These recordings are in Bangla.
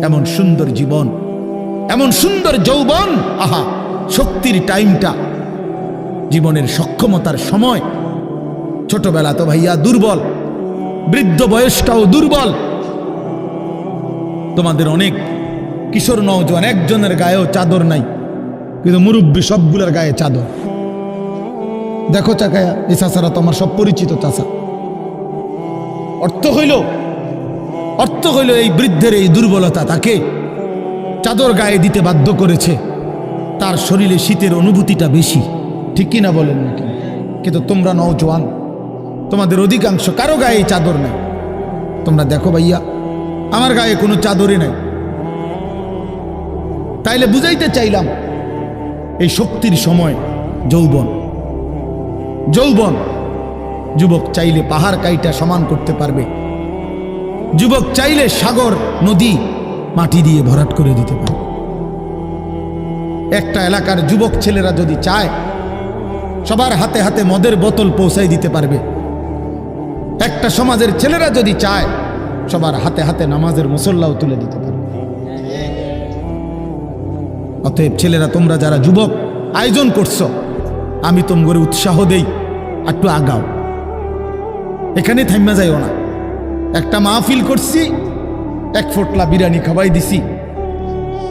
এমন সুন্দর জীবন, এমন সুন্দর যৌবন, আহা শক্তির টাইমটা, জীবনের সক্ষমতার সময়। ছোটবেলা তো ভাইয়া দুর্বল, বৃদ্ধ বয়সটাও দুর্বল। তোমাদের অনেক কিশোর নওজোয়ান একজনের গায়েও চাদর নাই, কিন্তু মুরব্বী সবগুলোর গায়ে চাদর। দেখো চাকায়া, এই চাচারা তো আমার সব পরিচিত চাচা। অর্থ হইল এই বৃদ্ধের এই দুর্বলতা তাকে চাদর গায়ে দিতে বাধ্য করেছে। তার শরীরে শীতের অনুভূতিটা বেশি, ঠিক কিনা বলেন নাকি? কিন্তু তোমরা নওজোয়ান, তোমাদের অধিকাংশ কারো গায়ে চাদর নাই। তোমরা দেখো ভাইয়া, আমার গায়ে কোনো চাদরই নাই। তাইলে বুঝাইতে চাইলাম এই শক্তির সময় যৌবন। যুবক চাইলে পাহাড় কাইটা সমান করতে পারবে, যুবক চাইলে সাগর নদী মাটি দিয়ে ভরাট করে দিতে পারবে। একটা এলাকার যুবক ছেলেরা যদি চায়, সবার হাতে হাতে মদের বোতল পৌঁছাই দিতে পারবে। একটা সমাজের ছেলেরা যদি চায়, সবার হাতে হাতে নামাজের মুসল্লাও তুলে দিতে পারবে। অতএব ছেলেরা, তোমরা যারা যুবক আয়োজন করছো, আমি তোমাদের উৎসাহ দেই, একটু আগাও, এখানে থাইমা যাইও না। একটা মাহফিল করছি, এক ফোটলা বিরিয়ানি খাওয়াই দিছি,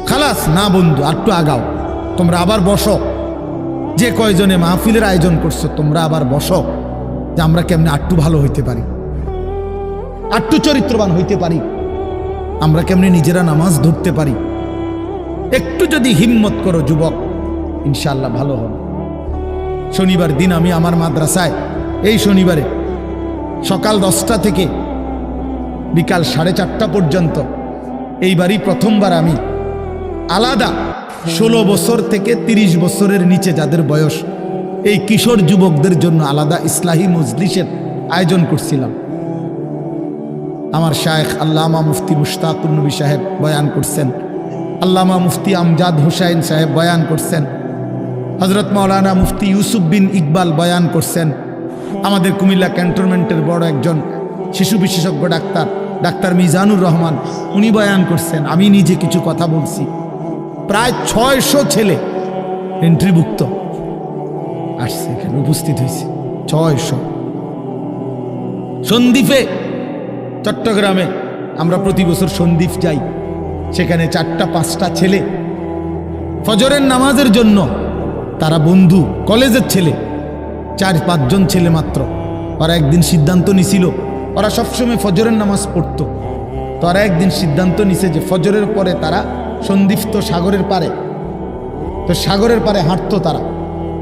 খালাস না বন্ধু, একটু আগাও। তোমরা আবার বসো, যে কয়জনে মাহফিলের আয়োজন করছো তোমরা আবার বসো, যে আমরা কেমনে আটটু ভালো হইতে পারি, আটটু চরিত্রবান হইতে পারি, আমরা কেমনে নিজেরা নামাজ ধরতে পারি। একটু যদি হিম্মত করো যুবক, ইনশাআল্লাহ ভালো হবে। শনিবার দিন আমি আমার মাদ্রাসায়, এই শনিবারে সকাল 10টা থেকে বিকাল 4:30 পর্যন্ত, এইবারই প্রথমবার আমি আলাদা 16 বছর থেকে 30 বছরের নিচে যাদের বয়স, এই কিশোর যুবকদের জন্য আলাদা ইসলাহি মজলিসের আয়োজন করছিলাম। আমার শায়েখ আল্লামা মুফতি মুশতাকুর নবী সাহেব বয়ান করছেন, আল্লামা মুফতি আমজাদ হুসাইন সাহেব বয়ান করছেন, হজরত মাওলানা মুফতি ইউসুফ বিন ইকবাল বয়ান করছেন, আমাদের কুমিল্লা ক্যান্টনমেন্টের বড় একজন শিশু বিশেষজ্ঞ ডাক্তার মিজানুর রহমান উনি বয়ান করছেন, আমি নিজে কিছু কথা বলছি। প্রায় 600 ছেলে এন্ট্রিভুক্ত আসছে, এখানে উপস্থিত হয়েছে 600। সন্দ্বীপে, চট্টগ্রামে আমরা প্রতি বছর সন্দ্বীপ যাই, সেখানে 4টা-5টা ছেলে ফজরের নামাজের জন্য, তারা বন্ধু কলেজের ছেলে, 4-5 জন ছেলে মাত্র। ওরা একদিন সিদ্ধান্ত নিছিল, ওরা সবসময় ফজরের নামাজ পড়তো, তো ওরা একদিন সিদ্ধান্ত নিছে যে ফজরের পরে তারা সন্দ্বীপ তো সাগরের পারে, তো সাগরের পারে হাঁটতো তারা।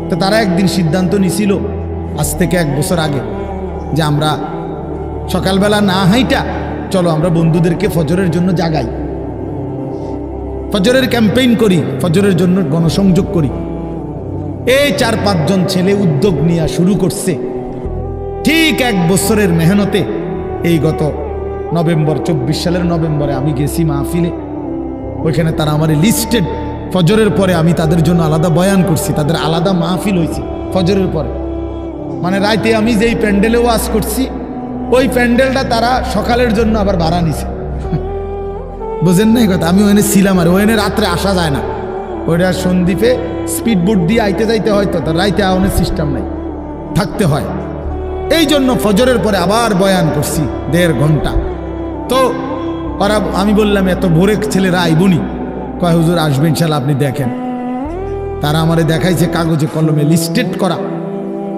তো তারা একদিন সিদ্ধান্ত নিছিল আজ থেকে 1 বছর আগে, যে আমরা সকালবেলা না হাইটা চলো আমরা বন্ধুদেরকে ফজরের জন্য জাগাই, ফজরের ক্যাম্পেইন করি, ফজরের জন্য গণসংযোগ করি। এই 4-5 জন ছেলে উদ্যোগ নিয়ে শুরু করছে। ঠিক 1 বছরের মেহনতে এই গত নভেম্বর, 24 সালের নভেম্বরে আমি গেছি মাহফিলে, ওইখানে তারা আমার লিস্টেড। ফজরের পরে আমি তাদের জন্য আলাদা বয়ান করছি, তাদের আলাদা মাহফিল হয়েছে ফজরের পরে। মানে রাইতে আমি যেই প্যান্ডেলে ওয়াজ করছি, ওই প্যান্ডেলটা তারা সকালের জন্য আবার ভাড়া নিছে। বুঝেন না এই কথা? আমি ওখানে ছিলাম, আর ওখানে রাত্রে আসা যায় না, ওইটা সন্দ্বীপে স্পিড বোট দিয়ে আইতে যাইতে হয়, তো তার রাইতে আওয়ানোর সিস্টেম নাই, থাকতে হয়। এই জন্য ফজরের পরে আবার বয়ান করছি 1.5 ঘন্টা। তো ওরা, আমি বললাম এত ভোরে ছেলেরা আইবনি, কয় হুজুর আসবে ইনশাল্লাহ, আপনি দেখেন। তারা আমারে দেখাইছে কাগজে কলমে লিস্টেড করা,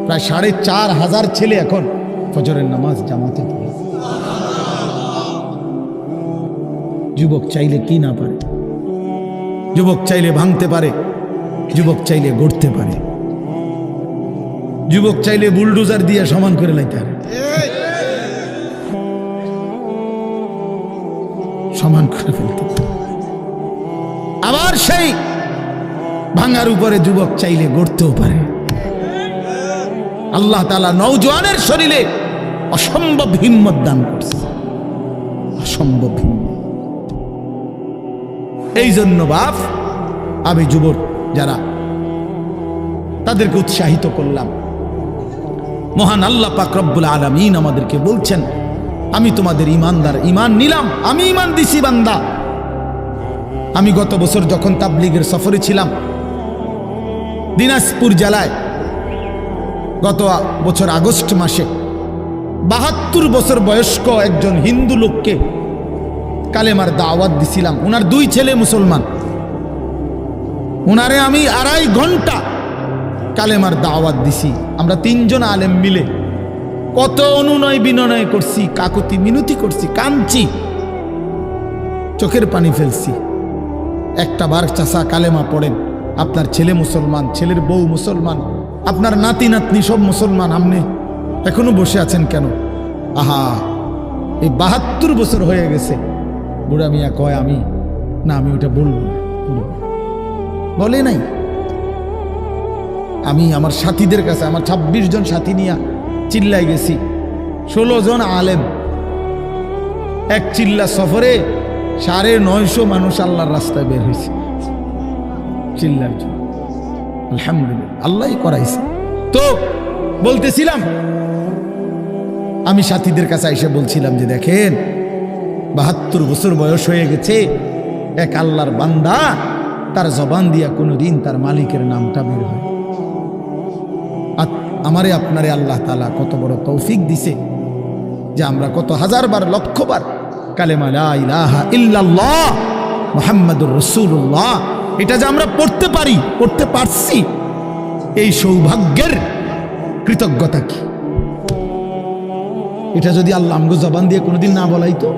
প্রায় 4,500 ছেলে এখন ফজরের নামাজ জামাতে পড়ে। যুবক চাইলে কি না পারে, যুবক চাইলে ভাঙতে পারে, যুবক চাইলে গড়তে পারে, যুবক চাইলে বুলডোজার দিয়ে সমান করে লাইতে পারে, সমান করে ফেলতে পারে। আবার সেই ভাঙার উপরে যুবক চাইলে গড়তেও পারে। আল্লাহ তাআলা নওজোয়ানের শরীরে অসম্ভব হিম্মত দান করছে, অসম্ভব হিম্মত। এই জন্য বাপ, আমি যুবক যারা, তাদেরকে উৎসাহিত করলাম। মহান আল্লাহ পাক রব্বুল আলামিন আমাদেরকে বলছেন, আমি তোমাদের ইমানদার, ইমান নিলাম, আমি ইমান দিছি বান্দা, আমি গত বছর যখন তাবলীগের সফরে ছিলাম দিনাজপুর জেলায়, গত বছর আগস্ট মাসে ৭২ বছর বয়স্ক একজন হিন্দু লোককে কালেমার দাওয়াত দিছিলাম। ওনার 2 ছেলে মুসলমান, ওনারে আমি 2.5 ঘন্টা কালেমার দাওয়াত দিছি। আমরা 3 জন আলেম মিলে কত অনুনয় বিনয় করছি, কাকুতি মিনতি করছি, কাঁদছি, চোখের পানি ফেলছি। একটা বার চাচা কালেমা পড়েন, আপনার ছেলে মুসলমান, ছেলের বউ মুসলমান, আপনার নাতি নাতনি সব মুসলমান, আপনি এখনো বসে আছেন কেন? আহা, এই ৭২ বছর হয়ে গেছে। বুড়া মিয়া কয় আমি ওটা বলবো না, বলে নাই। আমি আমার সাথীদের কাছে, আমার 26 জন সাথী নিয়ে চিল্লাই গেছি, 16 জন আলেম, এক চিল্লা সফরে 950 মানুষ আল্লাহর রাস্তায় বের হয়েছে চিল্লার জন্য। আলহামদুলিল্লাহ, আল্লাহই করাইছে। তো বলতেছিলাম, আমি সাথীদের কাছে এসে বলছিলাম যে দেখেন ৭২ বছর বয়স হয়ে গেছে, এক আল্লাহর বান্দা, তার জবান দিয়া কোনোদিন তার মালিকের নামটা বের হয়। আমারে আপনারে আল্লাহ তাআলা কত বড় তৌফিক দিছে যে আমরা কত হাজারবার, লক্ষবার কালেমা লা ইলাহা ইল্লাল্লাহ মুহাম্মাদুর রাসূলুল্লাহ এটা যে আমরা পড়তে পারি, পড়তে পারছি, এই সৌভাগ্যের কৃতজ্ঞতা কি? এটা যদি আল্লাহ আমগো জবান দিয়ে কোনোদিন না বলাইতো।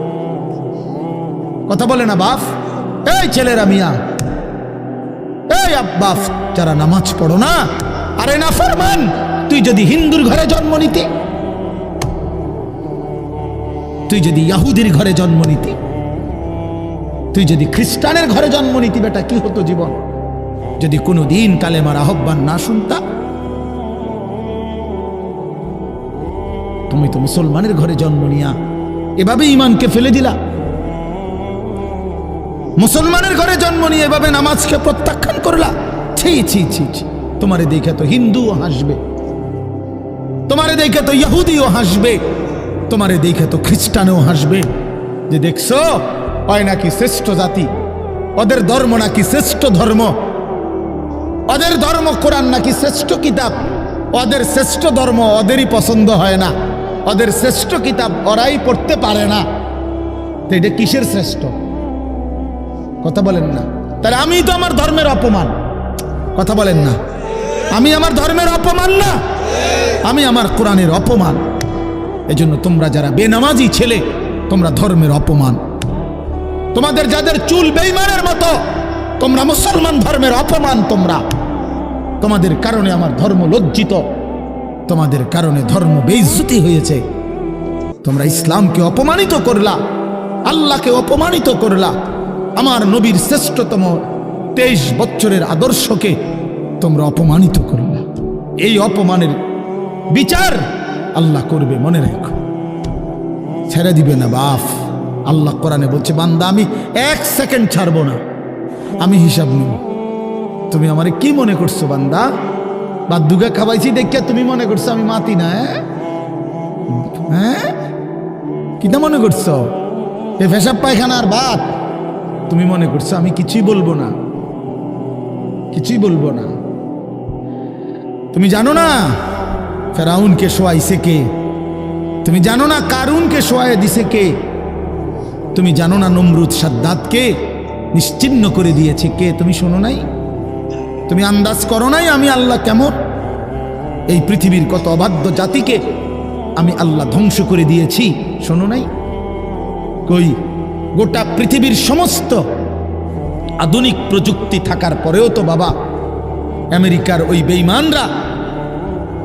কথা বলে না বাপ, এই ছেলেরা মিয়া, এই আব্বাস যারা নামাজ পড়ো না, আরে না ফরমান, তুই যদি হিন্দুর ঘরে জন্ম নিতি, তুই যদি ইহুদির ঘরে জন্ম নিতি, তুই যদি খ্রিস্টানের ঘরে জন্ম নিতি, বেটা কি হতো জীবন? যদি কোনোদিন কালেমার আহ্বান না শুনতা। তুমি তো মুসলমানের ঘরে জন্ম নিয়া এভাবে ইমানকে ফেলে দিলা, মুসলমানের ঘরে জন্ম নিয়ে এভাবে নামাজকে প্রত্যাখ্যান করলা। ছি ছি ছি ছি, তোমারে দেখে তো হিন্দুও হাসবে, তোমারে দেখে তো ইহুদিও হাসবে, তোমারে দেখে তো খ্রিস্টানও হাসবে, যে দেখছো হয় নাকি শ্রেষ্ঠ জাতি, ওদের ধর্ম নাকি শ্রেষ্ঠ ধর্ম, ওদের ধর্ম কোরআন নাকি শ্রেষ্ঠ কিতাব, ওদের শ্রেষ্ঠ ধর্ম ওদেরই পছন্দ হয় না, ওদের শ্রেষ্ঠ কিতাব ওরাই পড়তে পারে না। তো এটা কিসের শ্রেষ্ঠ? কথা বলেন না। তাহলে আমি তো আমার ধর্মের অপমান। কথা বলেন না, আমি আমার ধর্মের অপমান না, আমি আমার কোরআনের অপমান। এজন্য তোমরা যারা বেনামাজি ছেলে, তোমরা ধর্মের অপমান। তোমাদের যাদের চুল বেঈমানের মতো, তোমরা মুসলমান ধর্মের অপমান। তোমাদের কারণে আমার ধর্ম লজ্জিত, তোমাদের কারণে ধর্ম বেইজ্জতি হয়েছে। তোমরা ইসলামকে অপমানিত করলা, আল্লাহকে অপমানিত করলা, আমার নবীর শ্রেষ্ঠতম 23 বছরের আদর্শকে তোমরা অপমানিত করলা। এই অপমানের বিচার আল্লাহ করবে, মনে রাখো, ছেড়ে দিবে না বাপ। আল্লাহ কোরআনে বলছে, বান্দা আমি 1 সেকেন্ড ছাড়বো না, আমি হিসাব নিব। তুমি আমারে কি মনে করছো বান্দা? বাদ দুগা খাওয়াইছি দেখে তুমি মনে করছো আমি মাতি না? হ্যাঁ, কিটা মনে করছো? এ পেশাব পায়খানার ভাত তুমি মনে করছো? আমি কিছুই বলবো না, কিছুই বলবো না। তুমি জানো না ফেরাউনকে শোয়াইছে কে? তুমি জানো না কারুনকে শোয়াই দিছে কে? তুমি জানো না নমরুদ সাদ্দাতকে নিশ্চিহ্ন করে দিয়েছে কে? তুমি শোনো নাই? তুমি আন্দাজ করো নাই আমি আল্লাহ কেমন? এই পৃথিবীর কত অবাধ্য জাতিকে আমি আল্লাহ ধ্বংস করে দিয়েছি, শোনো নাই? কই, গোটা পৃথিবীর সমস্ত আধুনিক প্রযুক্তি থাকার পরেও তো বাবা আমেরিকার ওই বেঈমানরা,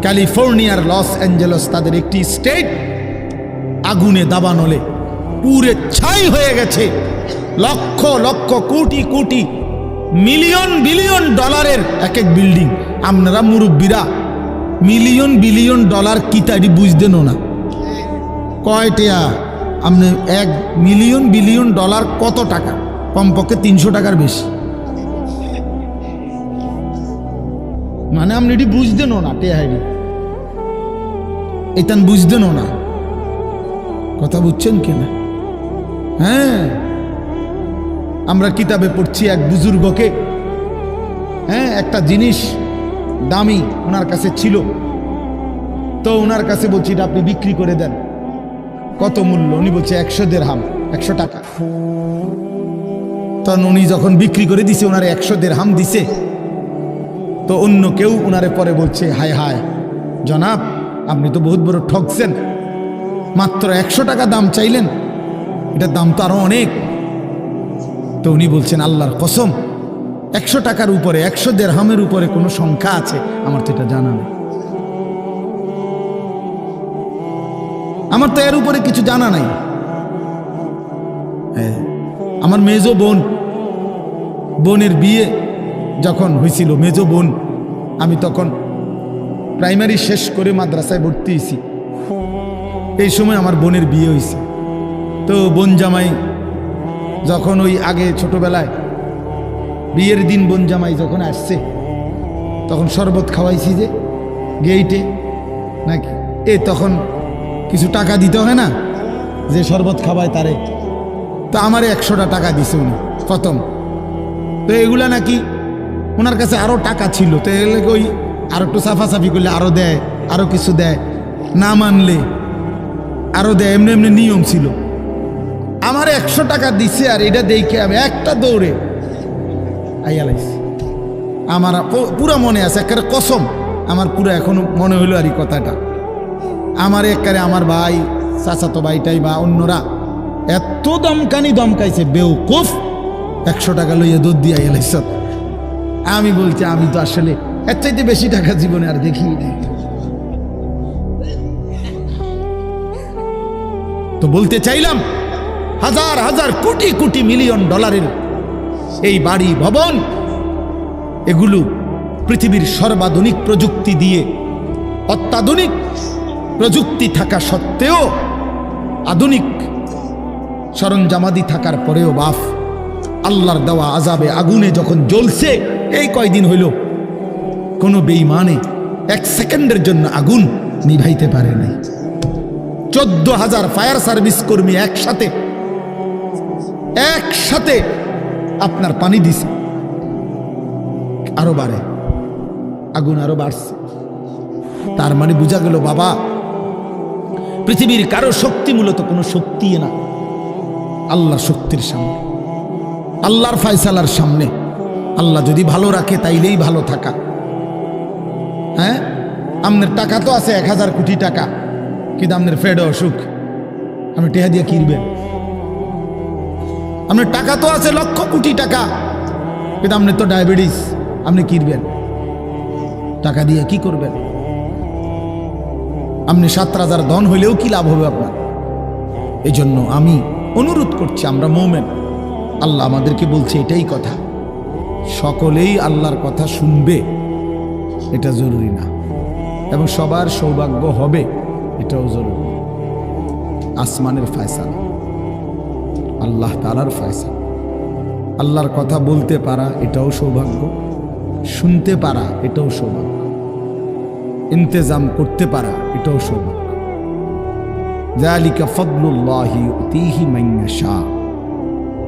ক্যালিফোর্নিয়ার লস অ্যাঞ্জেলস তাদের একটি স্টেট আগুনে দাবানলে পুরে ছাই হয়ে গেছে। লক্ষ লক্ষ কোটি কোটি মিলিয়ন বিলিয়ন ডলারের এক এক বিল্ডিং। আপনারা মুরব্বীরা মিলিয়ন বিলিয়ন ডলার কি তাই বুঝতেন না? কয়টা আপনি 1 মিলিয়ন বিলিয়ন ডলার কত টাকা? কমপক্ষে 300 টাকার বেশি। মানে আপনি এটি বুঝতেন না, টেহাইডি এটান বুঝতেন না। কথা বুঝছেন কিনা? হ্যাঁ, আমরা কিতাবে পড়ছি এক বুজুর্গকে, হ্যাঁ, একটা জিনিস দামি ওনার কাছে ছিল, তো ওনার কাছে বলছি এটা আপনি বিক্রি করে দেন। কত মূল্য? উনি বলছে 100 দিরহাম, 100 টাকা। তখন উনি যখন বিক্রি করে দিছে, ওনারে 100 দিরহাম দিছে, তো অন্য কেউ ওনারে পরে বলছে, হায় হায় জনাব, আপনি তো বহুত বড় ঠকছেন, মাত্র 100 টাকা দাম চাইলেন, এটার দাম তো আরো অনেক। তো উনি বলছেন, আল্লাহর কসম, 100 টাকার উপরে, 100 দিরহামের উপরে কোনো সংখ্যা আছে? আমার তো এটা জানা নেই, আমার তো এর উপরে কিছু জানা নাই। আমার মেজো বোনের বিয়ে যখন হয়েছিল, মেজো বোন, আমি তখন প্রাইমারি শেষ করে মাদ্রাসায় ভর্তি হয়েছি, এই সময় আমার বোনের বিয়ে হয়েছে। তো বোন জামাই যখন ওই আগে ছোটবেলায় বিয়ের দিন বোন জামাই যখন আসছে, তখন শরবত খাওয়াইছি যে গেইটে নাকি, তখন কিছু টাকা দিতে হয় না, যে শরবত খাওয়ায় তারে। তো আমারে 100টা টাকা দিছে উনি প্রথম। তো এগুলা নাকি ওনার কাছে আরো টাকা ছিল, তো এগুলো ওই আরো একটু সাফাসাফি করলে আরো দেয়, আরো কিছু দেয়, না মানলে আরো দেয়, এমনি এমনি নিয়ম ছিল। আমার 100 টাকা দিছে, আর এটা দেখে আমি একটা দৌড়ে আইয়ালাইছি। আমার পুরা মনে আছে, একেবারে কসম, আমার পুরো এখনো মনে হইলো আর এই কথাটা। আমার একেবারে আমার ভাই, চাচাতো ভাইটাই বা অন্যরা এত দমকাইছে, বেউকুফ, 100 টাকা লইয়া দুধ দিয়ে আইয়ালাইছ। আমি বলছি, আমি তো আসলে এর চাইতে বেশি টাকা জীবনে আর দেখি নাই। তো বলতে চাইলাম, হাজার হাজার কোটি কোটি মিলিয়ন ডলারের এই বাড়ি ভবন, এগুলো পৃথিবীর সর্বাধুনিক প্রযুক্তি দিয়ে, অত্যাধুনিক প্রযুক্তি থাকা সত্ত্বেও, আধুনিক সরঞ্জামাদি থাকার পরেও বাফ আল্লাহর দেওয়া আযাবে আগুনে যখন জ্বলছে, এই কয়দিন হইল, কোনো বেঈমানে 1 সেকেন্ডের জন্য আগুন নিভাইতে পারে নাই। 14,000 ফায়ার সার্ভিস কর্মী একসাথে আপনার পানি দিছে, আরো বাড়ে, আগুন আরো বাড়ছে। তার মানে বোঝা গেল, বাবা, পৃথিবীর কারো শক্তি মূলত কোনো শক্তি না, আল্লাহর শক্তির সামনে, আল্লাহর ফয়সালার সামনে। আল্লাহ যদি ভালো রাখে তাইলেই ভালো থাকা। হ্যাঁ, আপনার টাকা তো আছে 1000 কোটি টাকা, কিন্তু আপনার ফেডে অসুখ, আপনি টেহা দিয়ে কিনবেন। আপনার টাকা তো আছে লক্ষ কোটি টাকা, কিন্তু আপনার তো ডায়াবেটিস, আপনি কিনবেন টাকা দিয়ে, কি করবেন? আপনি 7 রাজার ধন হইলেও কি লাভ হবে আপনার? এই জন্য আমি অনুরোধ করছি, আমরা মুমিন, আল্লাহ আমাদেরকে বলছে এটাই কথা, সকলেই আল্লাহর কথা শুনবে এটা জরুরি না, এবং সবার সৌভাগ্য হবে এটাও জরুরি। আসমানের ফয়সালা, আল্লাহ তাআলার ফয়সালা। আল্লাহর কথা বলতে পারা এটাও সৌভাগ্য, শুনতে পারা এটাও সৌভাগ্য, ইন্তেজাম করতে পারা এটাও সৌভাগ্য। যালিকা ফাদলুল্লাহি ইউতিহি মান ইয়াশা।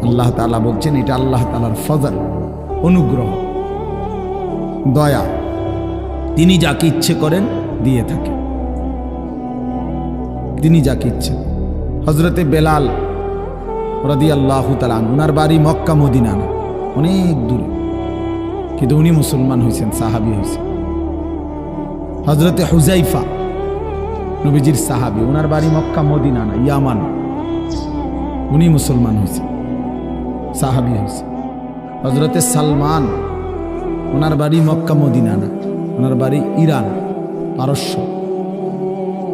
আল্লাহ তাআলা বলছেন, এটা আল্লাহ তাআলার ফজল, অনুগ্রহ, দয়া, তিনি যাকে ইচ্ছে করেন দিয়ে থাকেন, তিনি যাকে ইচ্ছে। হযরতে বেলাল রাদিয়াল্লাহু তাআলা আনহু, ওনার বাড়ি মক্কা মদিনা না, অনেক দূরে, কিন্তু উনি মুসলমান হয়েছেন, সাহাবী হয়েছেন। হযরতে হুযাইফা, নবীজির সাহাবী, ওনার বাড়ি মক্কা মদিনা না, ইয়ামান, উনি মুসলমান হয়েছেন, সাহাবী হয়েছে। হযরতে সালমান, ওনার বাড়ি মক্কা মদিনা না, ওনার বাড়ি ইরান, পারস্য,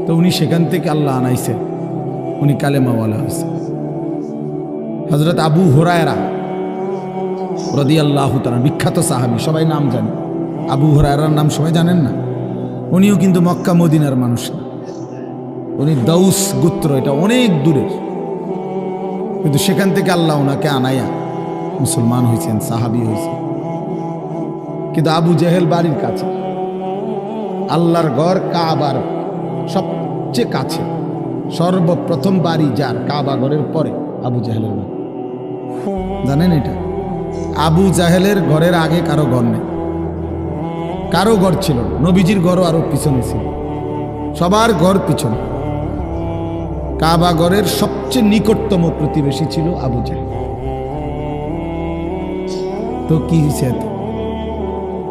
তো উনি সেখান থেকে আল্লাহ আনাইছে, উনি কালেমাওয়ালা হয়েছে। হযরত আবু হুরায়রা রাদিয়াল্লাহু তাআলা, বিখ্যাত সাহাবী, সবাই নাম জানে, আবু হুরায়রার নাম সবাই জানেন না? উনিও কিন্তু মক্কা মদিনার মানুষ না, উনি দাউস গোত্র, এটা অনেক দূরের, কিন্তু সেখান থেকে আল্লাহ ওনাকে আনাইয়া মুসলমান হয়েছেন, সাহাবী হয়েছেন। কিন্তু আবু জেহেল বাড়ির কাছে, আল্লাহর ঘর কাবার সবচেয়ে কাছে, সর্বপ্রথম বাড়ি যার কাবা ঘরের পরে আবু জেহেলের বাড়ি। জানেন এটা? আবু জাহেলের ঘরের আগে কারো ঘর নেই, কারো ঘর ছিল না। নবীজির ঘরও আরো পিছনে ছিল, সবার ঘর পিছনে। কাবা ঘরের সবচেয়ে নিকটতম প্রতিবেশী ছিল আবু জাহেল। তো কি হয়েছে এত?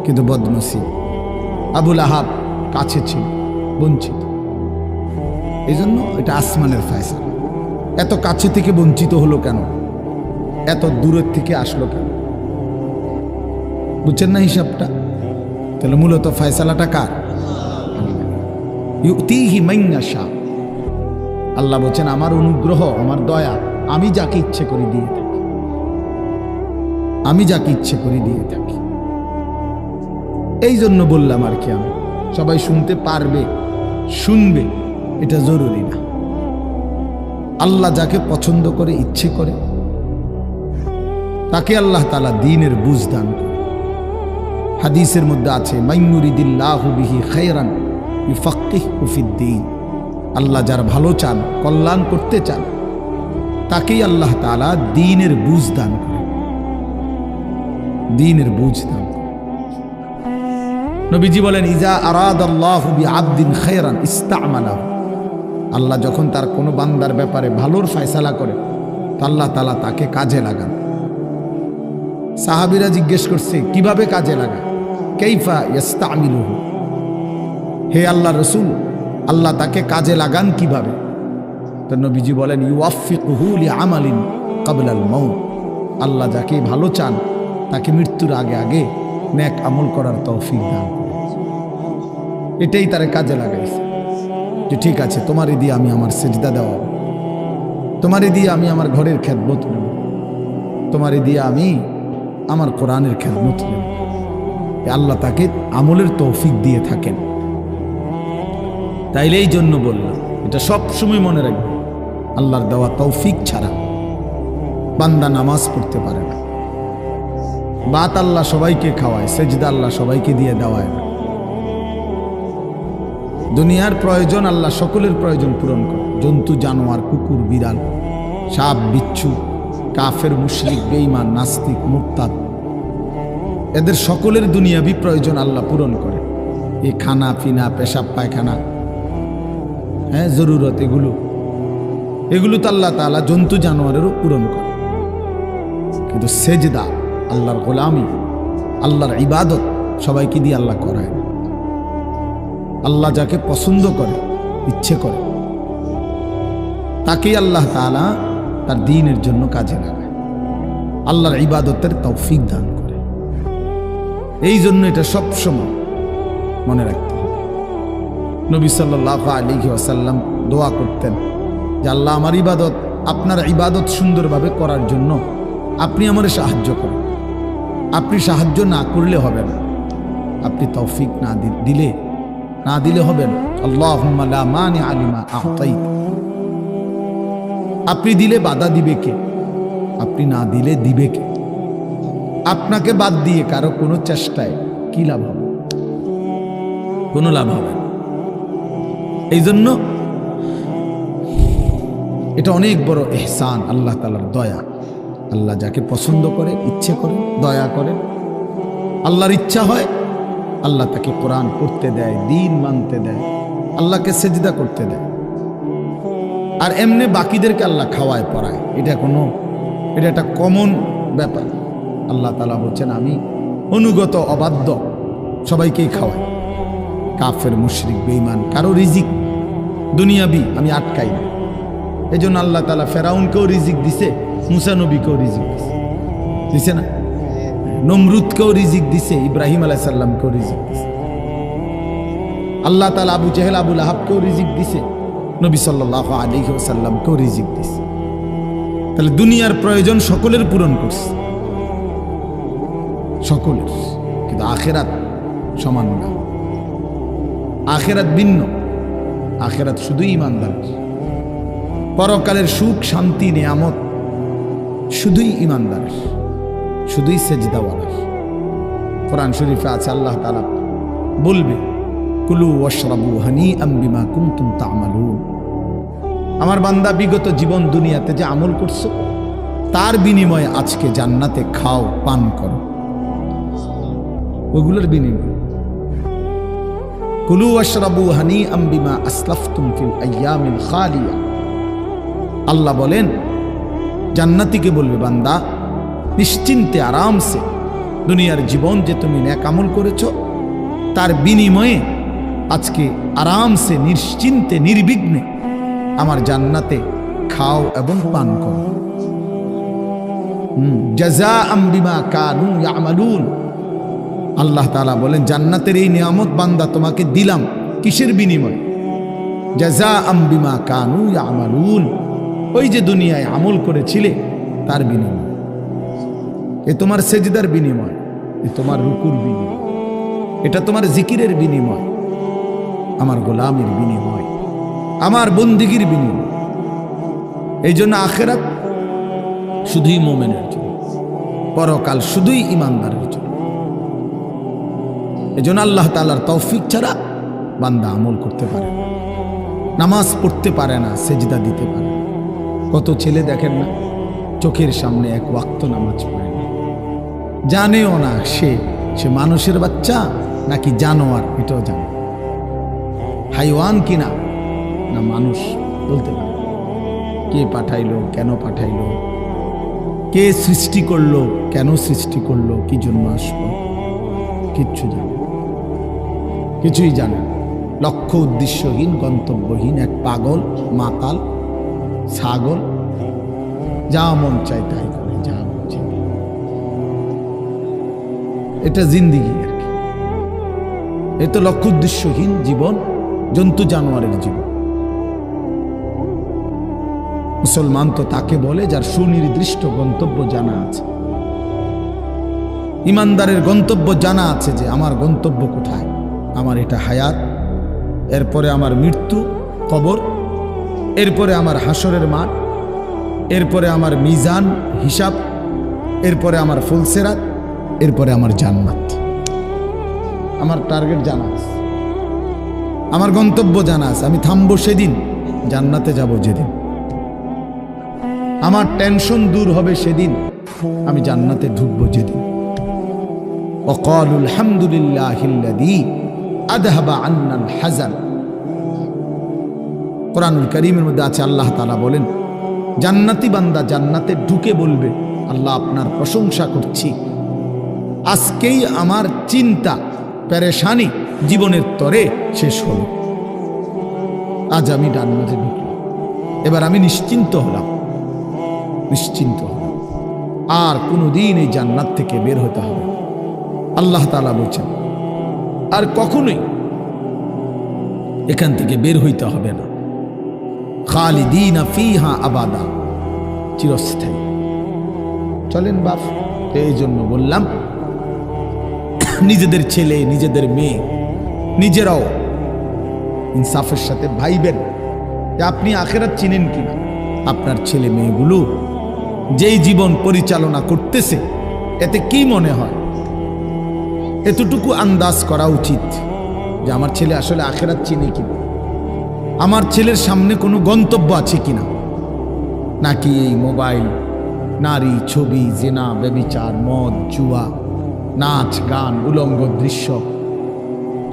কিন্তু বদনসিব, আবুল আহাব কাছে ছিল, বঞ্চিত। এই জন্য এটা আসমানের ফয়সালা। এত কাছে থেকে বঞ্চিত হলো কেন? এত দূরের থেকে আসলো কেন? বুঝছেন না হিসাবটা? তাহলে মূলত ফয়সালাটা কার? ইউতিহি মান ইয়াশা। আল্লাহ বলছেন আমার অনুগ্রহ, আমার দয়া আমি যাকে ইচ্ছে করে দিয়ে থাকি, আমি যাকে ইচ্ছে করে দিয়ে থাকি। এই জন্য বললাম আর কি, আমি সবাই শুনতে পারবে, শুনবে এটা জরুরি না। আল্লাহ যাকে পছন্দ করে, ইচ্ছে করে, তাকে আল্লাহ তাআলা দ্বীনের বুঝ দান করে। হাদিসের মধ্যে আছে মাইয়ুরিদিল্লাহু বিহি খায়রান ইউফাক্কিহু ফিদ্দীন। আল্লাহ যার ভালো চান, কল্যাণ করতে চান, তাকেই আল্লাহ তাআলা দ্বীনের বুঝ দান করে, দ্বীনের বুঝ দান করে। নবীজি বলেন ইজা আরাদাল্লাহু বিআবদিন খায়রান ইস্তা'মালাহু। আল্লাহ যখন তার কোনো বান্দার ব্যাপারে ভালোর ফয়সালা করে, তো আল্লাহ তাআলা তাকে কাজে লাগান। সাহাবীরা জিজ্ঞেস করছে কিভাবে কাজে লাগায়? কাইফা ইস্তা'মিলুহু, হে আল্লাহ রাসূল, আল্লাহ তাকে কাজে লাগান কিভাবে? তো নবীজি বলেন ইউওয়াফিকুহু লিআমালিন ক্বাবলাল মাউত। আল্লাহ যাকে ভালো চান তাকে মৃত্যুর আগে আগে নেক আমল করার তৌফিক দান করেন। এটাই তারে কাজে লাগাইছে যে ঠিক আছে, তোমারে দিয়ে আমি আমার সিজদা দেওয়া, তোমারে দিয়ে আমি আমার ঘরের খেদমত নেব, তোমারে দিয়ে আমি আমার কোরআনের খেদমত নেব। আল্লাহ তাকে আমলের তৌফিক দিয়ে থাকেন। তাইলে এই জন্য বললাম, এটা সব সময় মনে রাখবে, আল্লাহর দেওয়া তৌফিক ছাড়া বান্দা নামাজ পড়তে পারে না। বাত আল্লাহ সবাইকে খাওয়ায়, সেজদা আল্লাহ সবাইকে দিয়ে দেওয়ায় না। দুনিয়ার প্রয়োজন আল্লাহ সকলের প্রয়োজন পূরণ করে। জন্তু, জানোয়ার, কুকুর, বিড়াল, সাপ, বিচ্ছু, কাফের, মুশরিক, বেঈমান, নাস্তিক, মুরতাদ, এদের সকলের দুনিয়াবি প্রয়োজন আল্লাহ পূরণ করে। এই খানা পিনা, পেশাব পায়খানা, হ্যাঁ জরুরত, এগুলো তো আল্লাহ তাআলা জন্তু জানোয়ারেরও পূরণ করে। কিন্তু সেজদা, আল্লাহর গোলামি, আল্লাহর ইবাদত সবাইকে দিয়ে আল্লাহ করায় না। আল্লাহ যাকে পছন্দ করে, ইচ্ছে করে, তাকেই আল্লাহ তাআলা তার দ্বীনের জন্য কাজে লাগায়, আল্লাহর ইবাদতের তৌফিক দান করে। এই জন্য এটা সবসময় মনে রাখতে হবে। নবী সাল্লাল্লাহু আলাইহি ওয়াসাল্লাম দোয়া করতেন যে আল্লাহ আমার ইবাদত, আপনার ইবাদত সুন্দরভাবে করার জন্য আপনি আমারে সাহায্য করেন। আপনি সাহায্য না করলে হবে না, আপনি তৌফিক না দিলে হবে না। আল্লাহুম্মা লা মানিআ লিমা আ'তাইত। আপনি দিলে বাধা দিবে কে? আপনি না দিলে দিবে কে? আপনাকে বাদ দিয়ে কারো কোনো চেষ্টায় কি লাভ হবে? কোনো লাভ হবে না। এই জন্য এটা অনেক বড় ইহসান, আল্লাহ তাআলার দয়া। আল্লাহ যাকে পছন্দ করে, ইচ্ছে করে, দয়া করে, আল্লাহর ইচ্ছা হয়, আল্লাহ তাকে কোরআন পড়তে দেয়, দ্বীন মানতে দেয়, আল্লাহকে সেজদা করতে দেয়। আর এমনি বাকিদেরকে আল্লাহ খাওয়ায়, পড়ায়। এটা একটা কমন ব্যাপার। আল্লাহ তাআলা বলছেন আমি অনুগত অবাধ্য সবাইকেই খাওয়াই। কাফের, মুশরিক, বেঈমান, কারো রিজিক দুনিয়াবি আমি আটকাই না। এই জন্য আল্লাহ তাআলা ফেরাউনকেও রিজিক দিছে, মুসা নবীকেও রিজিক দিছে না? নমরুদকেও রিজিক দিছে, ইব্রাহিম আলাইহিস সালামকেও রিজিক দিছে। আল্লাহ তাআলা আবু জেহেল, আবু লাহাবকেও রিজিক দিছে, নবী সাল্লাল্লাহু আলাইহি ওয়াসাল্লামকেও রিজিক দিছে। তাহলে দুনিয়ার প্রয়োজন সকলের পূরণ করছে, সকলের। কিন্তু আখিরাত সমান না, আখিরাত ভিন্ন। আখিরাত শুধুই ঈমানদারের। পরকালের সুখ, শান্তি, নিয়ামত শুধুই ঈমানদারের, শুধুই সেজদাওয়ালার। কোরআন শরীফে আছে আল্লাহ তাআলা বলবে কুলু ওয়াশরাবু হানিআম বিমা কুনতুম তা'মালুন। আমার বান্দা বিগত জীবন দুনিয়াতে যে আমল করছো তার বিনিময়ে আজকে জান্নাতে খাও, পান করো, ওগুলোর বিনিময়। কুলু ওয়াশরাবু হানিআম বিমা আসলাফতুম ফিল আইয়ামিল খালিয়া। আল্লাহ বলেন, জান্নাতীকে বলবে, বান্দা নিশ্চিন্তে আরামসে দুনিয়ার জীবন যে তুমি নেক আমল করেছো তার বিনিময়ে আজকে আরামসে নিশ্চিন্তে নির্বিঘ্নে আমার জান্নাতে খাও এবং পান করো। জাযাআম বিমা কানু ইয়ামালুন। আল্লাহ তাআলা বলেন, জান্নাতের এই নিয়ামত বান্দা তোমাকে দিলাম কিসের বিনিময়? জাযাআম বিমা কানু ইয়ামালুন। ওই যে দুনিয়ায় আমল করেছিলে তার বিনিময়। এ তোমার সেজদার বিনিময়, এ তোমার রুকুর বিনিময়, এটা তোমার জিকিরের বিনিময়, আমার গোলামের বিনিময়, আমার বন্দিগির বিনিময়। এই জন্য আখিরাত শুধুই মুমিনের জন্য, পরকাল শুধুই ঈমানদারের জন্য। এই জন্য আল্লাহ তাআলার তৌফিক ছাড়া বান্দা আমল করতে পারে না, নামাজ পড়তে পারে না, সেজদা দিতে পারে না। কত ছেলে দেখেন না, চোখের সামনে এক ওয়াক্ত নামাজ পড়ে না, জানেও না সে মানুষের বাচ্চা নাকি জানোয়ার, এটাও জানে, হাইওয়ান কিনা না মানুষ বলতে পারে। কে পাঠাইলো, কেন পাঠাইলো, কে সৃষ্টি করলো, কেন সৃষ্টি করলো, কি জন্য আসলো, কিচ্ছু জানে, কিছুই জানে না। লক্ষ্য উদ্দেশ্যহীন, গন্তব্যহীন এক পাগল, মাতাল, ছাগল, যা মন চায় তাই করে, যা মন চায়। এটা জিন্দিগি আর কি। এ তো লক্ষ্য উদ্দেশ্যহীন জীবন, জন্তু জানোয়ারের জীবন। মুসলমান তো তাকে বলে যার সুনির্দিষ্ট গন্তব্য জানা আছে। ইমানদারের গন্তব্য জানা আছে যে আমার গন্তব্য কোথায়, আমার এটা হায়াত, এরপরে আমার মৃত্যু, কবর, এরপরে আমার হাসরের মাঠ, এরপরে আমার মিজান, হিসাব, এরপরে আমার ফুলসেরাত, এরপরে আমার জান্নাত। আমার টার্গেট জানা আছে, আমার গন্তব্য জানা আছে। আমি থামবো সেদিন, জান্নাতে যাব যেদিন। আমার টেনশন দূর হবে সেদিন, আমি জান্নাতে ঢুকবো যেদিন। ওয়াকালুল হামদুলিল্লাহিল্লাযী আযহাবা আন্নাল হাযান। কোরআনুল কারীমের মধ্যে আছে, আল্লাহ তাআলা বলেন, জান্নাতি বান্দা জান্নাতে ঢুকে বলবে, আল্লাহ আপনার প্রশংসা করছি, আজকেই আমার চিন্তা পেরেশানি জীবনের তরে শেষ হলো। আজ আমি জান্নাতে ঢুকলাম, এবার আমি নিশ্চিন্ত হলাম, নিশ্চিন্ত হলাম, আর কোনোদিন এই জান্নাত থেকে বের হতে হবে। আল্লাহ তাআলা বলছেন, আর কখনোই এখান থেকে বের হইতে হবে না। খালিদিনা ফিহা আবাদা, চিরস্থায়ী। চলেন বাপ, এই জন্য বললাম নিজেদের ছেলে, নিজেদের মেয়ে, নিজেরাও ইনসাফের সাথে ভাইবেন যে আপনি আখিরাত চিনেন কিনা। আপনার ছেলে মেয়েগুলো যেই জীবন পরিচালনা করতেছে, এতে কি মনে হয়, এতটুকু আন্দাজ করা উচিত যে আমার ছেলে আসলে আখিরাত চিনে কিনা, আমার ছেলের সামনে কোনো গন্তব্য আছে কিনা, নাকি এই মোবাইল, নারী, ছবি, জিনা, ব্যভিচার, মদ, জুয়া, নাচ, গান, উলঙ্গ দৃশ্য,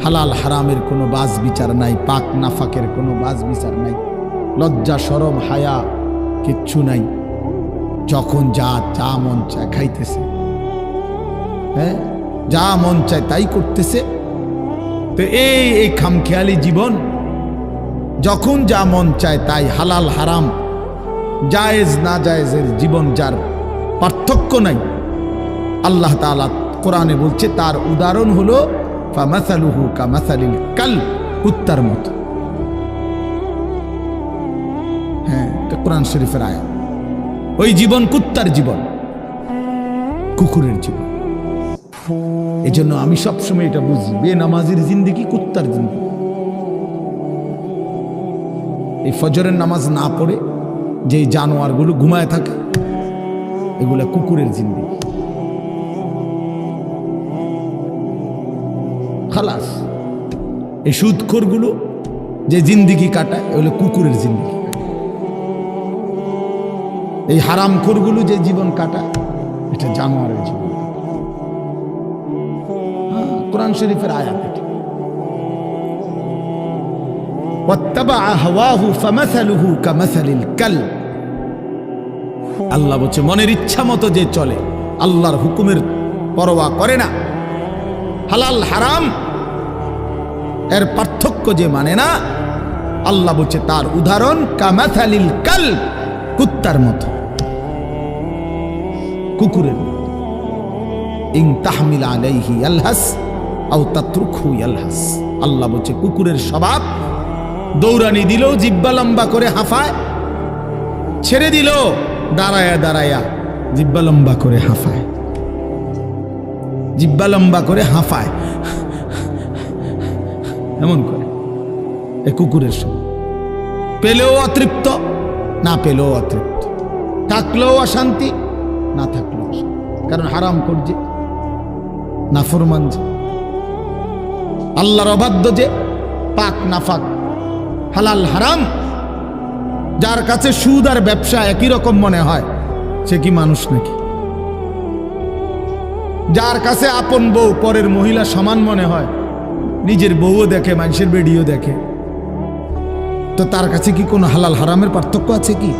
হালাল হারামের কোনো বাজ বিচার নাই, পাক নাফাকের কোনো বাজ বিচার নাই, লজ্জা শরম হায়া কিচ্ছু নাই, যখন যা মন চায় খাইতেছে, হ্যাঁ, যা মন চায় তাই করতেছে। তো এই খামখেয়ালি জীবন, যখন যা মন চায় তাই, হালাল হারাম, জায়েজ না জায়েজের জীবন, যার পার্থক্য নাই, আল্লাহ তাআলা কোরআনে বলছে তার উদাহরণ হলো ফামাসালুহু কামাসালিল কাল, কুত্তার মতো। হ্যাঁ, এটা কোরআন শরীফের আয়াত। ওই জীবন কুত্তার জীবন, কুকুরের জীবন। এই জন্য আমি সবসময় এটা বুঝি, বেনামাজির জিন্দেগি কুত্তার জিন্দেগি। এই ফজরের নামাজ না পড়ে যে জানোয়ারগুলো ঘুমায় থাকে, এগুলা কুকুরের জিন্দেগি। খালাস। এই সুদখোরগুলো যে জিন্দেগি কাটায়, এগুলো কুকুরের জিন্দেগি। এই হারামখোরগুলো যে জীবন কাটায় এটা জানোয়ারের জীবন। কোরআন শরীফের আয়াত এটা। ওয়াত্তাবাআ হাওয়াহু ফামাসালুহু কামাসালিল কালব। আল্লাহ বলছে মনের ইচ্ছা মতো যে চলে, আল্লাহর হুকুমের পরোয়া করে না, হালাল হারাম এর পার্থক্য যে মানে না, আল্লাহ বলছে তার উদাহরণ কামাসালিল কালব, কুত্তার মতো, কুকুরের মতো। ইন তাহমিল আলাইহি ইয়ালহাস আও তাতরুকহু ইয়ালহাস। আল্লাহ বলছে কুকুরের স্বভাব, দৌড়ানি দিল জিব্বা লম্বা করে হাঁফায়, ছেড়ে দিল দাঁড়ায়া দাঁড়ায়া জিব্বা লম্বা করে হাঁফায়, জিব্বা লম্বা করে হাঁফায়, এমন করে। এ কুকুরের স্বভাব। পেলেও অতৃপ্ত, না পেলেও অতৃপ্ত, থাকলেও অশান্তি, না থাকলেও অশান্তি। কারণ হারাম করছে, নাফরমান যে, আল্লাহর অবাধ্য যে, পাক নাফাক, হালাল হারাম, যার কাছে সুদ আর ব্যবসা একই রকম মনে হয়, সে কি মানুষ নাকি? যার কাছে আপন বউ পরের মহিলা সমান মনে হয়, নিজের বউও দেখে, মানুষের বেডিও দেখে, তো তার কাছে কি কোনো হালাল হারামের পার্থক্য আছে কি?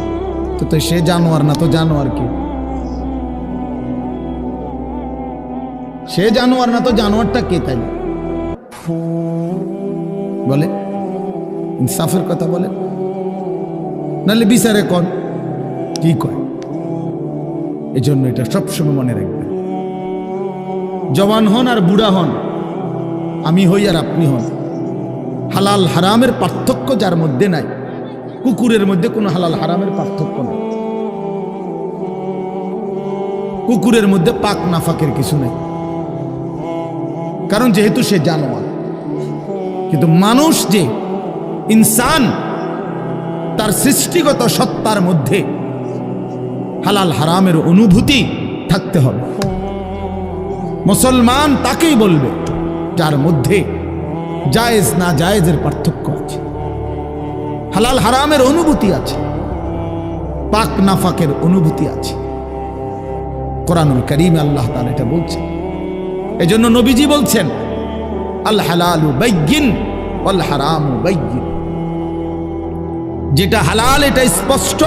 তো সে জানোয়ার না তো জানোয়ার কি? সে জানোয়ার না তো জানোয়ারটা কে? তাই বলে, ইনসাফের কথা বলে, নাহলে বিচারে কোন কি কয়? এই জন্য এটা সবসময় মনে রাখবেন, জওয়ান হন আর বুড়া হন, আমি হই আর আপনি হন, হালাল হারামের পার্থক্য যার মধ্যে নাই, কুকুরের মধ্যে কোনো হালাল হারামের পার্থক্য নাই, কুকুরের মধ্যে পাক নাফাকের কিছু নেই, কারণ যেহেতু সে জানোয়ার। কিন্তু মানুষ যে ইনসান, তার সৃষ্টিগত সত্তার মধ্যে হালাল হারামের অনুভূতি থাকতে হবে। মুসলমান তাকেই বলবে যার মধ্যে জায়েজ না জায়েজের পার্থক্য আছে, হালাল হারামের অনুভূতি আছে, পাক নাফাকের অনুভূতি আছে। কোরআনুল কারীমে আল্লাহ তাআলা এটা বলছেন। এজন্য নবীজি বলছেন আল হালালু বাইয়িন ওয়াল হারামু বাইয়িন। যেটা হালাল এটা স্পষ্ট,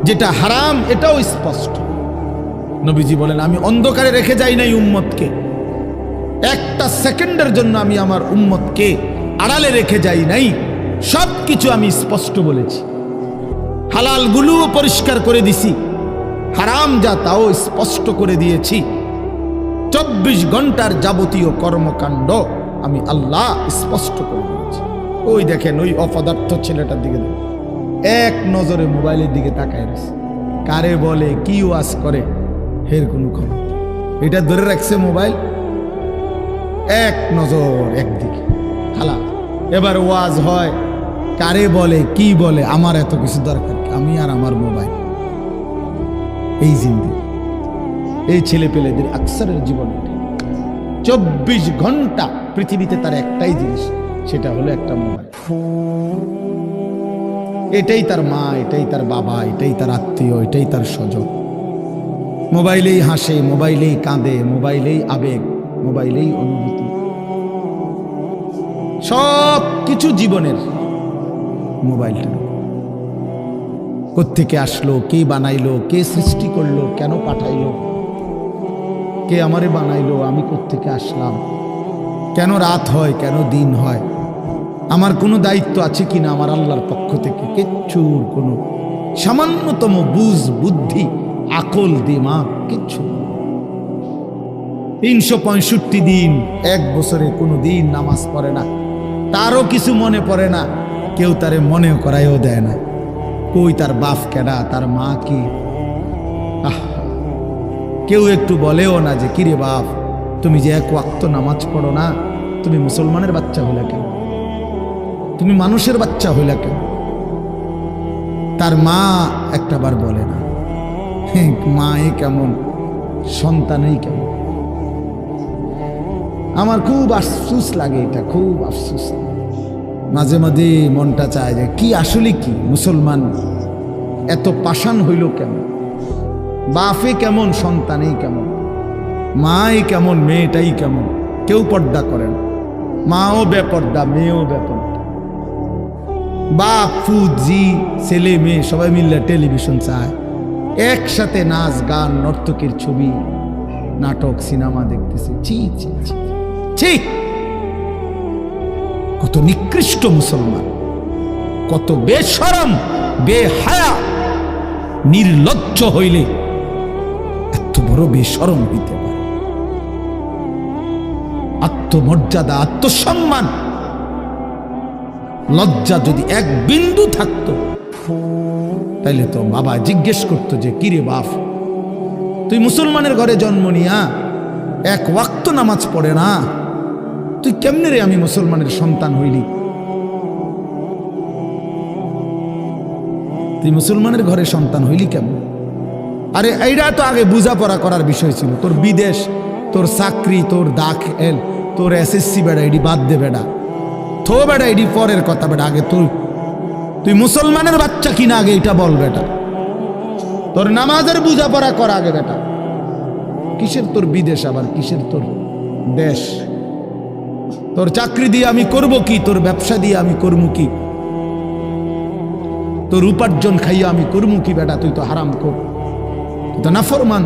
যেটা হারাম এটাও স্পষ্ট। নবীজি বলেন আমি অন্ধকারে রেখে যাই নাই উম্মতকে, একটা সেকেন্ডের জন্য আমি আমার উম্মতকে আড়ালে রেখে যাই নাই, সব কিছু আমি স্পষ্ট বলেছি। হালাল গুলোও পরিষ্কার করে দিছি, হারাম যা তাও স্পষ্ট করে দিয়েছি। 24 ঘন্টার যাবতীয় কর্মকাণ্ড আমি আল্লাহ স্পষ্ট করে দিয়েছি। ওই দেখেন ওই অপদার্থ ছেলেটার দিকে দেখেন, এক নজরে মোবাইলের দিকে তাকায় রয়েছে, কারে বলে কি ওয়াজ করে এর কোনো খবর। এটা ধরে রাখছে মোবাইল, এক নজর একদিকে খালা। এবার ওয়াজ হয়, কারে বলে কি বলে, আমার এত কিছু দরকার, আমি আর আমার মোবাইল। এই জিন্দেগি, এই ছেলে পেলেদের আকসারের জীবন। 24 ঘন্টা পৃথিবীতে তার একটাই জিনিস, সেটা হলো একটা মোবাইল। এটাই তার মা, এটাই তার বাবা, এটাই তার আত্মীয়, এটাই তার স্বজন। মোবাইলেই হাসে, মোবাইলেই কাঁদে, মোবাইলেই আবেগ, মোবাইলেই অনুভূতি, সব কিছু জীবনের মোবাইলটা। কোত্থেকে আসলো, কে বানাইলো, কে সৃষ্টি করলো, কেন পাঠাইলো, কে আমারে বানাইলো, আমি কোত্থেকে আসলাম, কেন রাত হয়, কেন দিন হয়, আমার কোনো দায়িত্ব আছে কিনা আমার আল্লাহর পক্ষ থেকে, কিচ্ছুর কোনো সামান্যতম বুঝ বুদ্ধি আকল দিমাগ কিচ্ছু। 365 দিন, এক বছরে কোনো দিন নামাজ পড়ে না, তারও কিছু মনে পড়ে না, কেউ তারে মনে করাইও দেয় না। কই তার বাপ কেডা, তার মা কি, কেউ একটু বলেও না যে কিরে বাপ তুমি যে এক ওয়াক্ত নামাজ পড়ো না, তুমি মুসলমানের বাচ্চা হইলা কেন, তুমি মানুষের বাচ্চা হইলা কেন। তার মা একটা বার বলে না, মা এ কেমন, সন্তানই কেমন। আমার খুব আফসোস লাগে, এটা খুব আফসোস। মাঝে মাঝে মনটা চায় যে কি আসলে কি মুসলমান এত পাষাণ হইল কেমন? বাপে কেমন, সন্তানেই কেমন, মাই কেমন, মেয়েটাই কেমন। কেউ পর্দা করেন, মাও বেপর্দা, মেয়েও বেপর্দা। বাপ ফুজি ছেলে মেয়ে সবাই মিলে টেলিভিশন চায়, একসাথে নাচ গান নর্তকীর ছবি নাটক সিনেমা দেখতেছে। ছি ছি ছি ছি! কত নিকৃষ্ট মুসলমান, কত বেশরম বেহায়া নির্লজ্জ হইলে এত বড় বেশরম হইতে পারে? আত্মমর্যাদা, আত্মসম্মান, লজ্জা যদি এক বিন্দু থাকতো তাইলে তো বাবা জিজ্ঞেস করতো যে কিরে বাপ, তুই মুসলমানের ঘরে জন্ম নিয়া এক ওয়াক্ত নামাজ পড়ে না, তুই কেমনে রে আমি মুসলমানের সন্তান হইলি? তুই মুসলমানের ঘরে সন্তান হইলি কেমন? আরে এইটা তো আগে বুঝাপড়া করার বিষয় ছিল। তোর বিদেশ, তোর চাকরি, তোর দাখিল, তোর এসএসসি বেড়া এডি বাদ দে বেড়া, থো বেড়া এডি পরের কথা বেড়া। আগে তুই মুসলমানের বাচ্চা কিনা আগে এটা বল বেটা। তোর নামাজের বুঝাপড়া কর আগে বেটা। কিসের তোর বিদেশ, আবার কিসের তোর দেশ? তোর চাকরি দিয়ে আমি করব কি? তোর ব্যবসা দিয়ে আমি করবো কি? তোর উপার্জন খাইয়া আমি করবো কি বেটা? তুই তো হারাম কর, তুই তো নাফরমান।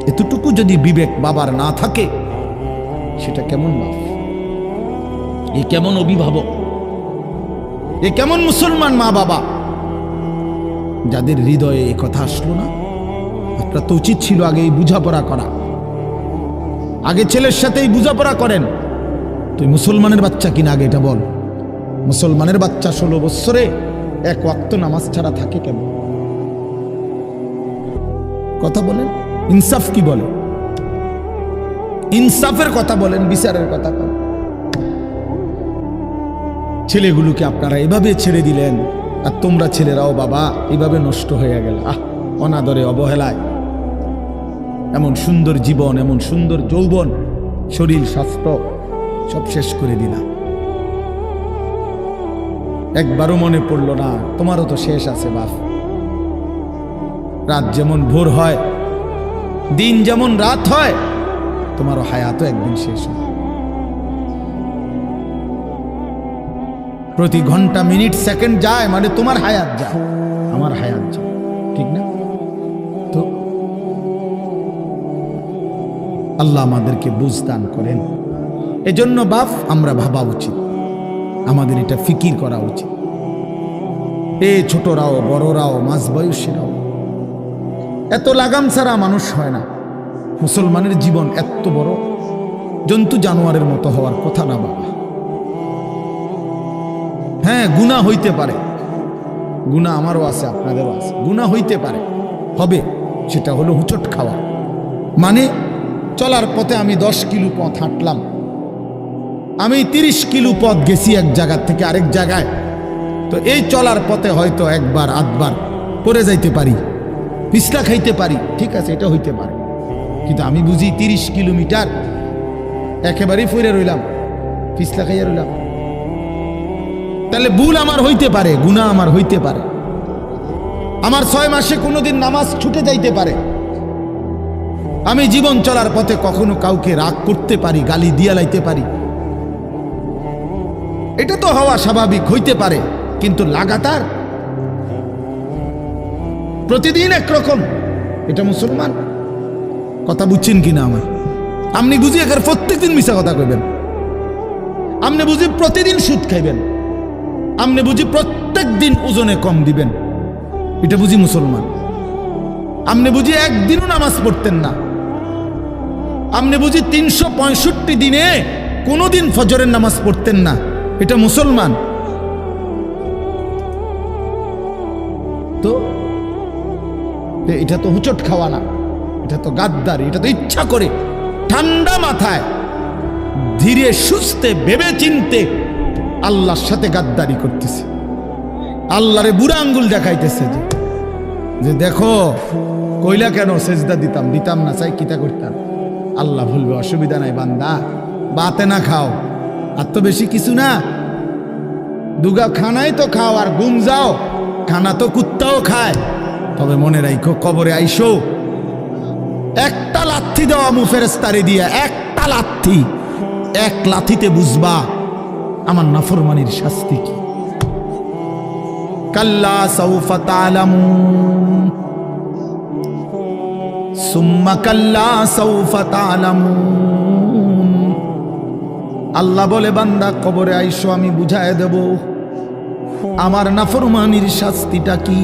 এতটুকু যদি বিবেক বাবার না থাকে, সেটা কেমন বাপ? এ কেমন অভিভাবক? এ কেমন মুসলমান মা বাবা যাদের হৃদয়ে এই কথা আসলো না? আপনার তো উচিত ছিল আগে এই বুঝাপড়া করা। আগে ছেলের সাথেই বুঝাপড়া করেন। তুই মুসলমানের বাচ্চা কিনা আগে এটা বল। মুসলমানের বাচ্চা 16 বৎসরে এক ওয়াক্ত নামাজ ছাড়া থাকে কেন? কথা বলেন, ইনসাফ কি বলে? ইনসাফের কথা বলেন, বিচারের কথা বলেন। ছেলেগুলোকে আপনারা এভাবে ছেড়ে দিলেন, আর তোমরা ছেলেরাও বাবা এভাবে নষ্ট হয়ে গেল। অনাদরে, অবহেলায় এমন সুন্দর জীবন, এমন সুন্দর যৌবন, শরীর স্বাস্থ্য সব শেষ করে দিলাম। একবারও মনে পড়লো না তোমারও তো শেষ আছে বাপ। রাত যেমন ভোর হয়, দিন যেমন রাত হয়, তোমারও হায়াতও একদিন শেষ হয়। প্রতি ঘন্টা মিনিট সেকেন্ড যায় মানে তোমার হায়াত যায়, আমার হায়াত যায়, ঠিক না? তো আল্লাহ আমাদেরকে বুঝ দান করেন। এজন্য বাপ আমরা ভাবা উচিত, আমাদের এটা ফিকির করা উচিত। ছোটরাও বড়রাও মাঝ বয়সীরাও এত লাগাম ছাড়া মানুষ হয় না। মুসলমানের জীবন এত বড়, জন্তু জানোয়ারের মতো হওয়ার কথা না বাবা। হ্যাঁ, গুনাহ হইতে পারে, গুনাহ আমারও আছে, আপনাদেরও আছে, গুনাহ হইতে পারে, হবে। সেটা হলো হুচট খাওয়া। মানে চলার পথে আমি 10 কিলো পথ হাঁটলাম, আমি 30 কিলো পথ গেছি এক জায়গা থেকে আরেক জায়গায়। তো এই চলার পথে হয়তো একবার আধবার পড়ে যাইতে পারি, পিছলা খাইতে পারি, ঠিক আছে, এটা হইতে পারে। কিন্তু আমি বুঝি 30 কিলোমিটার একেবারেই ফিরে রইলাম, পিছলা খাইয়া রইলাম, তাহলে ভুল আমার হইতে পারে, গুনাহ আমার হইতে পারে। আমার 6 মাসে কোনোদিন নামাজ ছুটে যাইতে পারে। আমি জীবন চলার পথে কখনো কাউকে রাগ করতে পারি, গালি দিয়া লাইতে পারি, এটা তো হওয়া স্বাভাবিক, হইতে পারে। কিন্তু লাগাতার প্রতিদিন একরকম, এটা মুসলমান? কথা বুঝছেন কিনা আমার? আপনি বুঝি এখানে প্রত্যেকদিন মিশা কথা কইবেন, আপনি বুঝি প্রতিদিন সুদ খাইবেন, আপনি বুঝি প্রত্যেক দিন ওজনে কম দিবেন, এটা বুঝি মুসলমান? আপনি বুঝি একদিনও নামাজ পড়তেন না, আপনি বুঝি 365 দিনে কোনোদিন ফজরের নামাজ পড়তেন না, এটা মুসলমান? তো এটা তো হুচট খাওয়া না, এটা তো গাদ্দারি, এটা তো ইচ্ছা করে ঠান্ডা মাথায় ধীরে সুস্থে ভেবে চিনতে আল্লাহর সাথে গাদ্দারি করতেছে, আল্লাহরে বুড়া আঙ্গুল দেখাইতেছে যে দেখো কইলা কেন সেজদা দিতাম না, চাই কিতা করতাম। আল্লাহ বলবে অসুবিধা নাই বান্দা, বাতে না খাও, আর তো বেশি কিছু না, দুগা খানাই তো খাও আর ঘুম যাও, খানা তো কুত্তাও খায়। তবে মনে রাখো কবরে আইসো একটা লাথি দেওয়া ফেরেশতারে দিয়া, একটা লাথি, এক লাথিতে বুঝবা আমার নাফরমানির শাস্তি কি। কাল্লা সাউফা তা'লামুন সুম্মা কাল্লা সাউফা তা'লামুন। আল্লাহ বলে বান্দা কবরে আইসো, আমি বুঝায় দেব আমার নাফরমানির শাস্তিটা কি।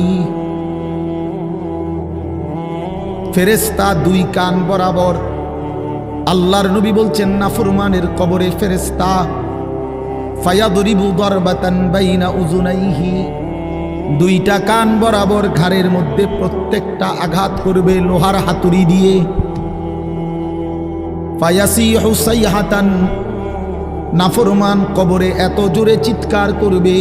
ফেরেশতা দুই কান বরাবর, আল্লাহর নবী বলছেন নাফরমানের কবরে ফেরেশতা ফায়াদরিবু দারবাতান বাইনা উযুনাইহি, দুইটা কান বরাবর ঘাড়ের মধ্যে প্রত্যেকটা আঘাত করবে লোহার হাতুড়ি দিয়ে। ফায়াসিহু সাইহাতান, নাফরমান কবরে এত জোরে চিৎকার করবে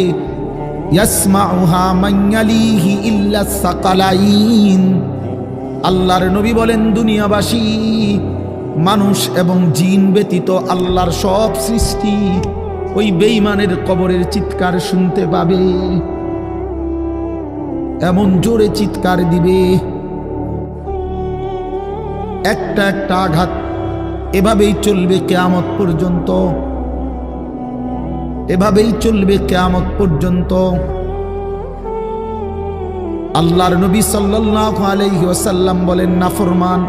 ইয়াসমাউহা মান ইয়ালিহি ইল্লা সাকালাইন। আল্লাহর নবী বলেন দুনিয়াবাসী মানুষ এবং জিন ব্যতীত আল্লাহর সব সৃষ্টি ওই বেঈমানের কবরের চিৎকার শুনতে পাবে, এমন জোরে চিৎকার দিবে। একটা একটা আঘাত এভাবেই চলবে কিয়ামত পর্যন্ত, এভাবেই চলবে কিয়ামত পর্যন্ত। আল্লাহর নবী সাল্লাল্লাহু আলাইহি ওয়াসাল্লাম বলেন নাফরমান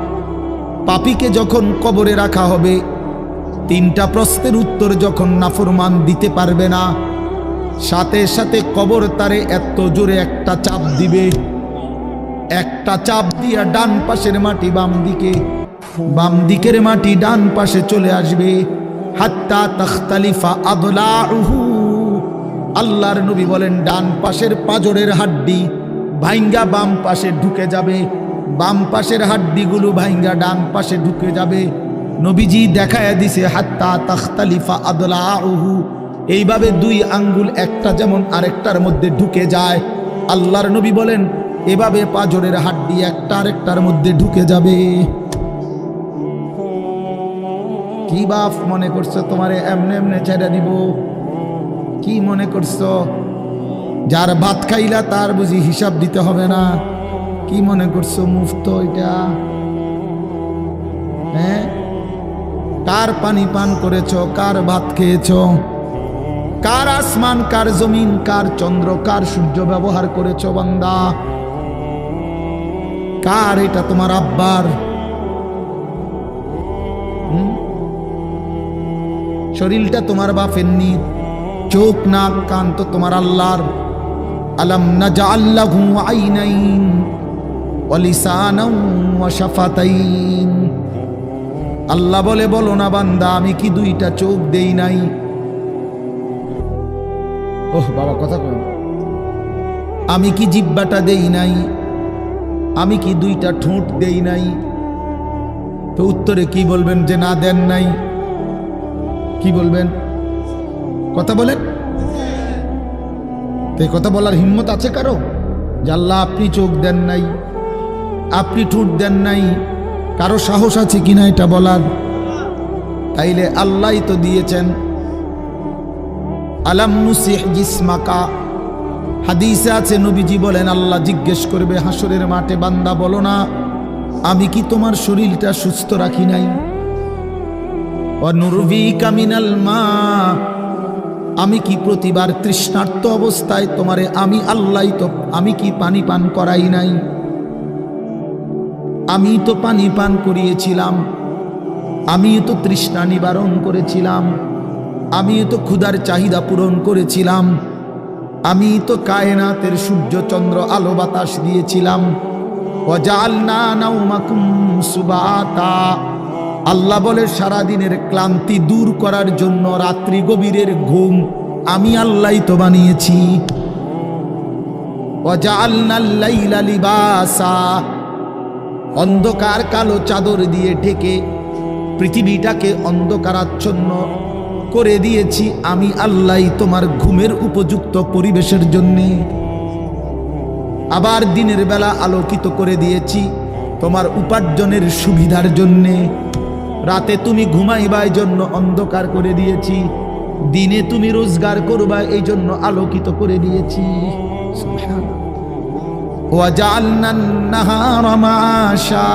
পাপীকে যখন কবরে রাখা হবে, তিনটা প্রশ্নের উত্তর যখন নাফরমান দিতে পারবে না, সাথে সাথে কবর তারে এত জোরে একটা চাপ দিবে, একটা চাপ দিয়া ডান পাশের মাটি বাম দিকে, বাম দিকের মাটি ডান পাশে চলে আসবে। হাত্তা তাখতালিফা আদলাউহু, আল্লাহর নবী বলেন ডান পাশের পাঁজরের হাড্ডি ভাইঙ্গা বাম পাশে ঢুকে যাবে, বাম পাশের হাড্ডিগুলো ভাইঙ্গা ডান পাশে ঢুকে যাবে। নবীজি দেখায়া দিছে হাত্তা তাখতালিফা আদলাউহু, এইভাবে দুই আঙ্গুল একটা যেমন আরেকটার মধ্যে ঢুকে যায়, আল্লাহর নবী বলেন এভাবে পাঁজরের হাড্ডি একটা আরেকটার মধ্যে ঢুকে যাবে। কি বাপ মনে করছো তোমারে এমনে এমনে ছেড়ে দিব? কি মনে করছো যার ভাত খাইলা তার বুঝি হিসাব দিতে হবে না? কি মনে করছো মুফত এটা? হ্যাঁ, কার পানি পান করেছো, কার ভাত খেয়েছো, কার আসমান, কার জমিন, কার চন্দ্র, কার সূর্য ব্যবহার করেছো বান্দা? কার এটা? তোমার আব্বার? শরীরটা তোমার বাপের নি, চোখ নাক কান তো তোমার আল্লাহর। আলাম নাজআল লাহু আইনাইন ওয়া লিসানান ওয়া শাফাতাইন। আল্লাহ বলে বলো না বান্দা আমি কি দুইটা চোখ দেই নাই? ওহ বাবা কথা কই, আমি কি জিহ্বাটা দেই নাই? আমি কি দুইটা ঠোঁট দেই নাই? তো উত্তরে কি বলবেন যে না দেন নাই? কি বলবেন? কথা বলেন। তো কথা বলার হিম্মত আছে কারো যে আল্লাহ আপনি চোখ দেন নাই, আপনি ঠোঁট দেন নাই? কারো সাহস আছে কিনা এটা বলার? তাইলে আল্লাহই তো দিয়েছেন। আলাম নুসিহ জিসমাকা, হাদিসে আছে নবীজি বলেন আল্লাহ জিজ্ঞেস করবে হাসরের মাঠে বান্দা বলো না আমি কি তোমার শরীরটা সুস্থ রাখি নাই? ওয়া নুরভিকা মিনাল মা, আমি কি প্রতিবার তৃষ্ণার্ত অবস্থায় তোমারে আমি আল্লাহ তো আমি কি পানি পান করাই নাই? আমি তো পানি পান করিয়েছিলাম, আমি তো তৃষ্ণা নিবারণ করেছিলাম, আমি তো ক্ষুধার চাহিদা পূরণ করেছিলাম, আমি তো কায়নাতের সূর্য চন্দ্র আলো বাতাস দিয়েছিলাম। ওয়াজআলনা নাওমাকুম সুবাতা, আল্লাহ বলে সারাদিনের ক্লান্তি দূর করার জন্য রাত্রি গভীরের ঘুম আমি আল্লাহই তো বানিয়েছি। ওয়াজআলনাল লাইলা লিবাসা, অন্ধকার কালো চাদর দিয়ে ঢেকে পৃথিবীটাকে অন্ধকারাচ্ছন্ন করে দিয়েছি আমি আল্লাহই তোমার ঘুমের উপযুক্ত পরিবেশের জন্যে। আবার দিনের বেলা আলোকিত করে দিয়েছি তোমার উপার্জনের সুবিধার জন্যে। রাতে তুমি ঘুমাইবার জন্য অন্ধকার করে দিয়েছি। দিনে তুমি রোজগার করবা এই জন্য আলোকিত করে দিয়েছি। সুবহানাল্লাহ। ওয়াজআলনান নাহারা মাআশা,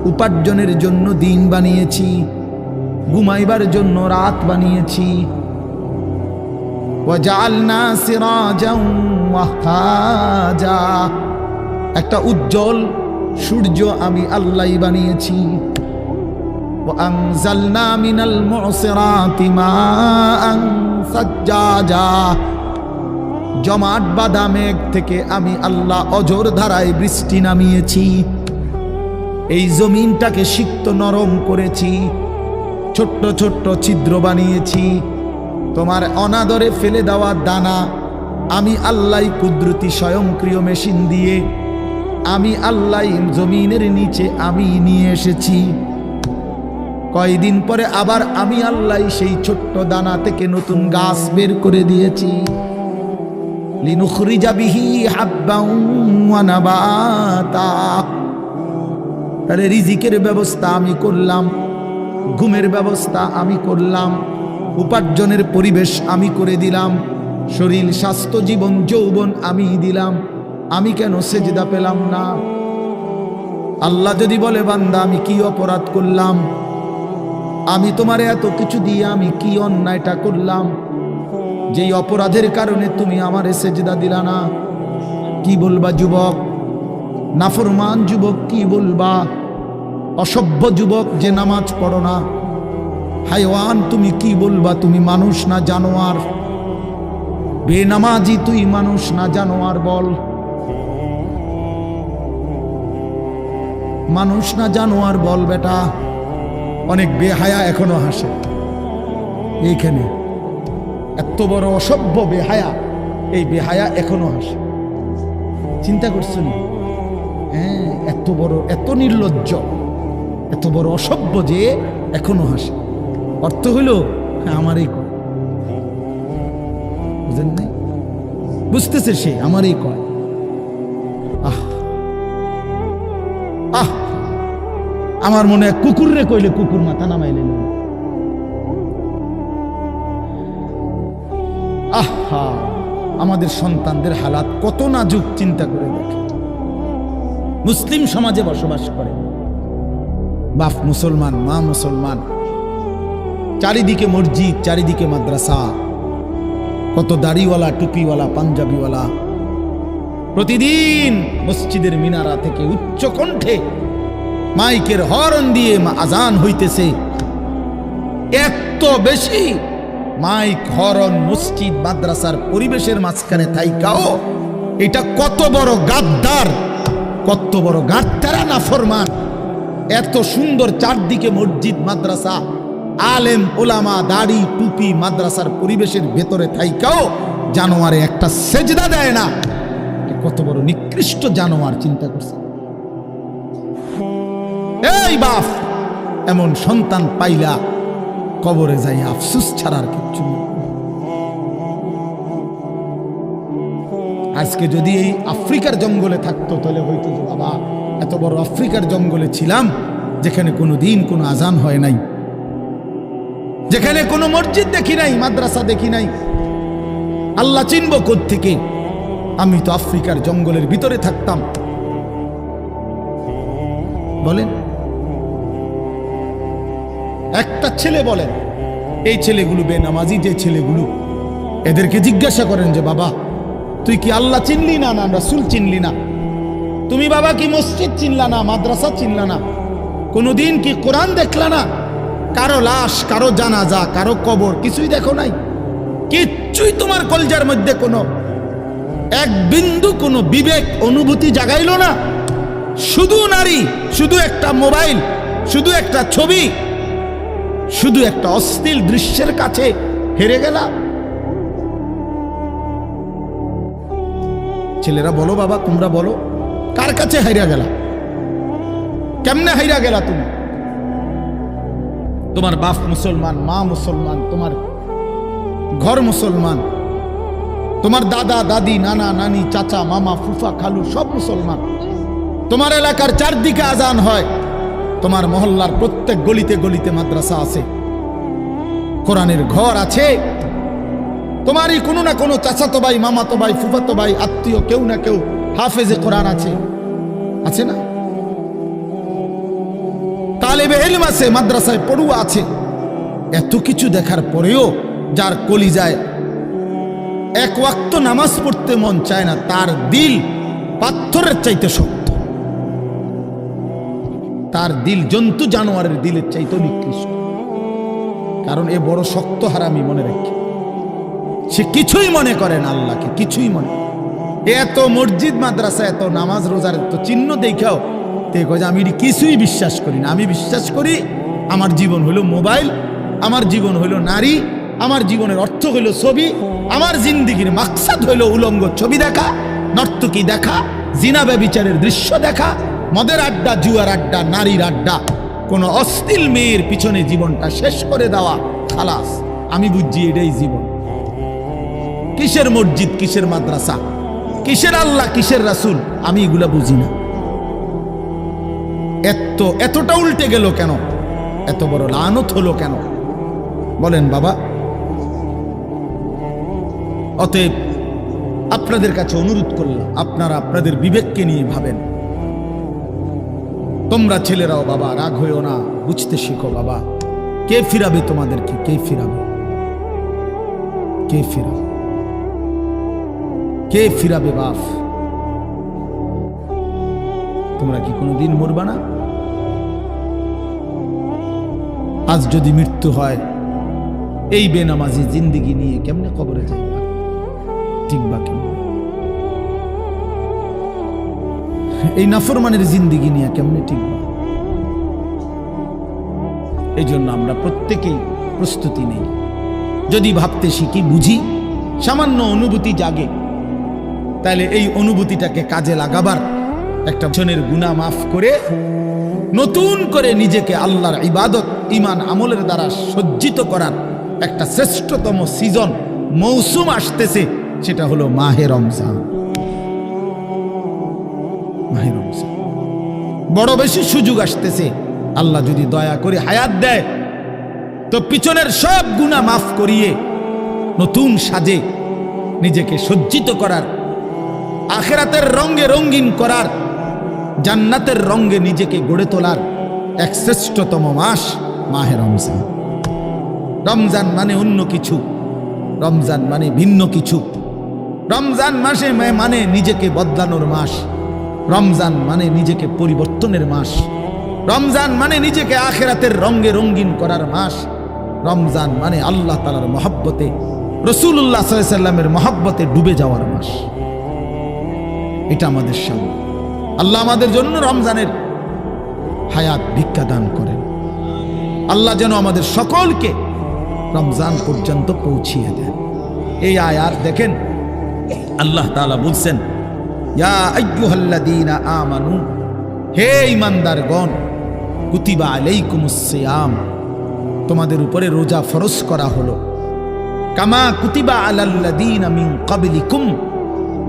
উপার্জনের জন্য দিন বানিয়েছি, ঘুমাইবার জন্য রাত বানিয়েছি। ওয়াজআলনা সিরাজাও ওয়াহাজা, একটা উজ্জ্বল সূর্য আমি আল্লাহই বানিয়েছি। وأنزلنا من المعصرات ماء ثجاجا, জমাট বাঁধা মেঘ থেকে আমি আল্লাহ অঝোর ধারায় বৃষ্টি নামিয়েছি। এই জমিনটাকে সিক্ত নরম করেছি, ছোট্ট ছোট্ট ছিদ্র বানিয়েছি। তোমার অনাদরে ফেলে দেওয়া দানা আমি আল্লাহ কুদরতি স্বয়ংক্রিয় মেশিন দিয়ে আমি আল্লাহ জমিনের নিচে আমি নিয়ে এসেছি। কয়দিন পরে আবার আমি আল্লাহ সেই ছোট্ট দানা থেকে নতুন গাছ বের করে দিয়েছি। লিনুখরিজা বিহি হাব্বান ওয়া নাবাতা, তাহলে রিজিকের ব্যবস্থা আমি করলাম, ঘুমের ব্যবস্থা আমি করলাম, উপার্জনের পরিবেশ আমি করে দিলাম, শরীর স্বাস্থ্য জীবন যৌবন আমি দিলাম। আমি কেন সেজদা পেলাম না? আল্লাহ যদি বলে বান্দা আমি কি অপরাধ করলাম, আমি তোমারে এত কিছু দিয়ে আমি কি অন্যায়টা করলাম যেই অপরাধের কারণে তুমি আমারে সেজদা দিলা না? কি বলবা যুবক? নাফরমান যুবক কি বলবা? অসভ্য যুবক যে নামাজ পড়ো না, হাইওয়ান তুমি কি বলবা? তুমি মানুষ না জানোয়ার? বেনামাজি তুই মানুষ না জানোয়ার? বল, মানুষ না জানোয়ার? বল বেটা। অনেক বেহায়া এখনো হাসে এইখানে, এত বড় অসভ্য বেহায়া, এই বেহায়া এখনো হাসে। চিন্তা করছো নি? হ্যাঁ, এত বড়, এত নির্লজ্জ, এত বড় অসভ্য যে এখনো হাসে। অর্থ হইল আমারই কয়, বুঝেন নাই? বুঝতেছে সে আমারই কয়। আহ আহ, আমার মনে হয় কুকুর রে কইলে কুকুর মাথা নামাইলে। আহা, আমাদের সন্তানদের হালাত কত নাজুক, চিন্তা করে দেখে। মুসলিম সমাজে বসবাস করে, বাপ মুসলমান, মা মুসলমান, চারিদিকে মসজিদ, চারিদিকে মাদ্রাসা, কত দাড়িওয়ালা, টুপিওয়ালা, পাঞ্জাবিওয়ালা। প্রতিদিন মসজিদের মিনারা থেকে উচ্চ কণ্ঠে মাইকের হর্ন দিয়ে আজান হইতেছে। এত বেশি মাইক, হর্ন, মসজিদ, মাদ্রাসার পরিবেশের মাঝখানে থাইকাও এটা কত বড় গাদ্দার, কত বড় গাদ্দারা নাফরমান। এত সুন্দর চারদিকে মসজিদ, মাদ্রাসা, আলেম ওলামা, দাড়ি, টুপি, মাদ্রাসার পরিবেশের ভেতরে থাইকাও জানোয়ারে একটা সেজদা দেয় না। কত বড় নিকৃষ্ট জানোয়ার, চিন্তা করছে। এই বাপ, এমন সন্তান পাইলা কবরে যাই আফসোস ছাড়ার কিচ্ছু নেই। আজকে যদি এই আফ্রিকার জঙ্গলে থাকতো তাহলে হয়তো যে বাবা এত বড় আফ্রিকার জঙ্গলে ছিলাম যেখানে কোনো দিন কোনো আজান হয় নাই, যেখানে কোনো মসজিদ দেখি নাই, মাদ্রাসা দেখি নাই, আল্লাহ চিনব কোত্থেকে? আমি তো আফ্রিকার জঙ্গলের ভিতরে থাকতাম। বলেন, একটা ছেলে বলেন, এই ছেলেগুলো বেনামাজি যে ছেলেগুলো, এদেরকে জিজ্ঞাসা করেন যে বাবা তুই কি আল্লাহ চিনলি না, না রাসূল চিনলি না? তুমি বাবা কি মসজিদ চিনলা না, মাদ্রাসা চিনলা না? কোনোদিন কি কোরআন দেখলা না? কারো লাশ, কারো জানাজা, কারো কবর কিছুই দেখো নাই? কিচ্ছুই তোমার কলজার মধ্যে কোনো এক বিন্দু কোনো বিবেক অনুভূতি জাগাইলো না? শুধু নারী, শুধু একটা মোবাইল, শুধু একটা ছবি, শুধু একটা অশ্লীল দৃশ্যের কাছে হেরে গেলা। ছেলেরা বলো বাবা, তোমরা বলো, কার কাছে হাইরা গেলা? কেমনে হাইরা গেলা তুমি? তোমার বাপ মুসলমান, মা মুসলমান, তোমার ঘর মুসলমান, তোমার দাদা দাদি, নানা নানি, চাচা মামা, ফুফা খালু সব মুসলমান। তোমার এলাকার চারদিকে আজান হয়, তোমার মহল্লার প্রত্যেক গলিতে গলিতে মাদ্রাসা আছে। কোরআনের ঘর আছে, তোমারই কোনো না কোনো চাচাতো ভাই, মামাতো ভাই, ফুফাতো ভাই, আত্মীয় কেউ না কেউ হাফেজে কোরআন আছে, আছে না? তালেবে ইলম আছে, মাদ্রাসায় পড়ুয়া আছে। এত কিছু দেখার পরেও যার কলিজায় এক ওয়াক্ত নামাজ পড়তে মন চায় না, তার দিল পাথরের চাইতে শক্ত, তার দিল জন্তু জানোয়ারের দিলের চাইতে নিকৃষ্ট। কারণ এ বড় শক্ত হারামি, মনে রাখি। সে কিছুই মনে করে না আল্লাহকে, কিছুই মনে। এত মসজিদ মাদ্রাসা, এত নামাজ রোজার এত চিহ্ন দেখাও তে কয় আমি কিছুই বিশ্বাস করি না। আমি বিশ্বাস করি আমার জীবন হলো মোবাইল, আমার জীবন হলো নারী, আমার জীবনের অর্থ হলো ছবি, আমার জিন্দিগির মাকসাদ হলো উলঙ্গ ছবি দেখা, নর্তকী দেখা, জিনা ব্যভিচারের দৃশ্য দেখা, মদের আড্ডা, জুয়ার আড্ডা, নারীর আড্ডা, কোন অশ্লীল মেয়ের পিছনে জীবনটা শেষ করে দেওয়া। খালাস, আমি বুঝছি এটাই জীবন। কিসের মসজিদ, কিসের মাদ্রাসা, কিসের আল্লাহ, কিসের রাসূল, আমি এগুলা বুঝি না। এতটা উল্টে গেল কেন? এত বড় লানত হলো কেন বলেন বাবা? অতএব আপনাদের কাছে অনুরোধ করলাম, আপনারা আপনাদের বিবেককে নিয়ে ভাবেন। তোমরা ছেলেরাও বাবা রাগ হইও না, বুঝতে শিখো বাবা। কে ফিরাবে তোমাদেরকে? কে ফিরাবে? কে ফিরাবে? কে ফিরাবে বাপ? তোমরা কি কোনোদিন মরবা না? আজ যদি মৃত্যু হয়, এই বেনামাজি জিন্দিগি নিয়ে কেমনে কবরে যাইবা? ঠিকবা কেমন? এই নাফরমানের জিন্দিগি নিয়ে কেমনে ঠিকবা? এই জন্য আমরা প্রত্যেকেই প্রস্তুতি নেই। যদি ভাবতে শিখি, বুঝি, সামান্য অনুভূতি জাগে, তাহলে এই অনুভূতিটাকে কাজে লাগাবার, একটা জনের গুনাহ মাফ করে নতুন করে নিজেকে আল্লাহর ইবাদত, ঈমান, আমলের দ্বারা সজ্জিত করার একটা শ্রেষ্ঠতম সিজন, মৌসুম আসতেছে। সেটা হলো মাহে রমজান। মাহে রমজান বড় বেশি সুযোগ আসতেছে। আল্লাহ যদি দয়া করে হায়াত দেয়, তো পিছনের সব গুনাহ মাফ করিয়ে নতুন সাজে নিজেকে সজ্জিত করার, আখিরাতের রঙে রঙিন করার, জান্নাতের রঙে নিজেকে গড়ে তোলার এক শ্রেষ্ঠতম মাস মাহে রমজান। রমজান মানে অন্য কিছু, রমজান মানে ভিন্ন কিছু। রমজান মাসে মানে নিজেকে বদলানোর মাস, রমজান মানে নিজেকে পরিবর্তনের মাস, রমজান মানে নিজেকে আখিরাতের রঙে রঙিন করার মাস, রমজান মানে আল্লাহ তাআলার মহব্বতে, রাসূলুল্লাহ সাল্লাল্লাহু আলাইহি ওয়াসাল্লামের মহব্বতে ডুবে যাওয়ার মাস। এটা আমাদের সামনে। আল্লাহ আমাদের জন্য রমজানের হায়াত ভিক্ষা দান করেন। আল্লাহ যেন আমাদের সকলকে রমজান পর্যন্ত পৌঁছিয়ে দেন। এই আয়াত দেখেন, আল্লাহ তাআলা বলছেন, ইয়া আইয়ুহাল্লাযীনা আমানু, হে ঈমানদারগণ, কুতিবা আলাইকুমুস সিয়াম, তোমাদের উপরে রোজা ফরজ করা হলো, কামা কুতিবা আলাল্লাযীনা মিন ক্বাবলিকুম,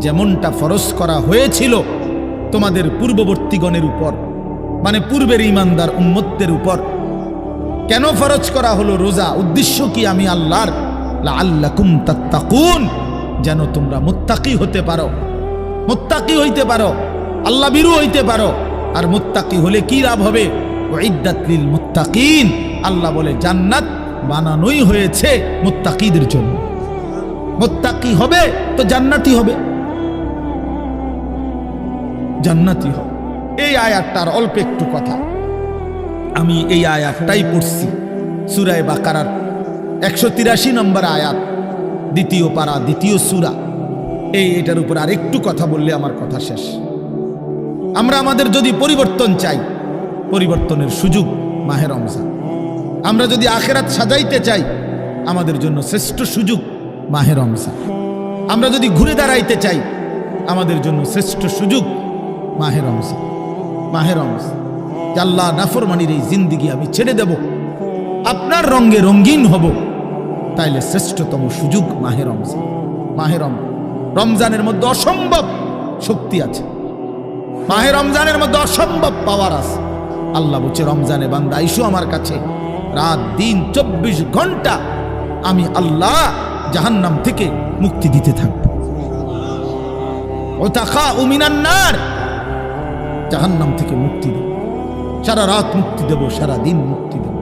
যেমনটা ফরজ করা হয়েছিল তোমাদের পূর্ববর্তীগণের উপর, মানে পূর্বের ঈমানদার উম্মতদের উপর। কেন ফরজ করা হলো রোজা? উদ্দেশ্য কি? আমি আল্লাহর, লাআল্লাকুম তাত্তাকুন, যেন তোমরা মুত্তাকি হতে পারো, মুত্তাকি হইতে পারো, আল্লাহ ভীরু হইতে পারো। আর মুত্তাকি হলে কি লাভ হবে? উইদ্দাত লিল মুত্তাকিন, আল্লাহ বলে জান্নাত বানানোই হয়েছে মুত্তাকিদের জন্য। মুত্তাকি হবে তো জান্নাতি হবে, জান্নাতি হবে। এই আয়াতটার অল্প একটু কথা, আমি এই আয়াতটাই পড়ছি সূরা বাকারার 183 নম্বর আয়াত, দ্বিতীয় পারা, দ্বিতীয় সূরা। এটার উপর আর একটু কথা বললে আমার কথা শেষ। আমরা আমাদের যদি পরিবর্তন চাই, পরিবর্তনের সুযোগ মাহে রমজান। আমরা যদি আখিরাত সাজাইতে চাই, আমাদের জন্য শ্রেষ্ঠ সুযোগ মাহে রমজান। আমরা যদি ঘুরে দাঁড়াইতে চাই, আমাদের জন্য শ্রেষ্ঠ সুযোগ মাহে রমজান। মাহে রমজান, আল্লাহ নাফরমানির এই জিন্দিগি আমি ছেড়ে দেব, আপনার রঙে রঙিন হব, তাইলে শ্রেষ্ঠতম সুযোগ মাহে রমজান। মাহে রমজানের মধ্যে অসম্ভব শক্তি আছে, মাহে রমজানের মধ্যে অসম্ভব পাওয়ার আছে। আল্লাহ বলছে, রমজানে বান্দা আইসো আমার কাছে, রাত দিন 24 ঘন্টা আমি আল্লাহ জাহান্নাম থেকে মুক্তি দিতে থাকব। ও তাকা উমিনান নার, জাহান্নাম থেকে মুক্তি দেব, সারা রাত মুক্তি দেব, সারা দিন মুক্তি দেব।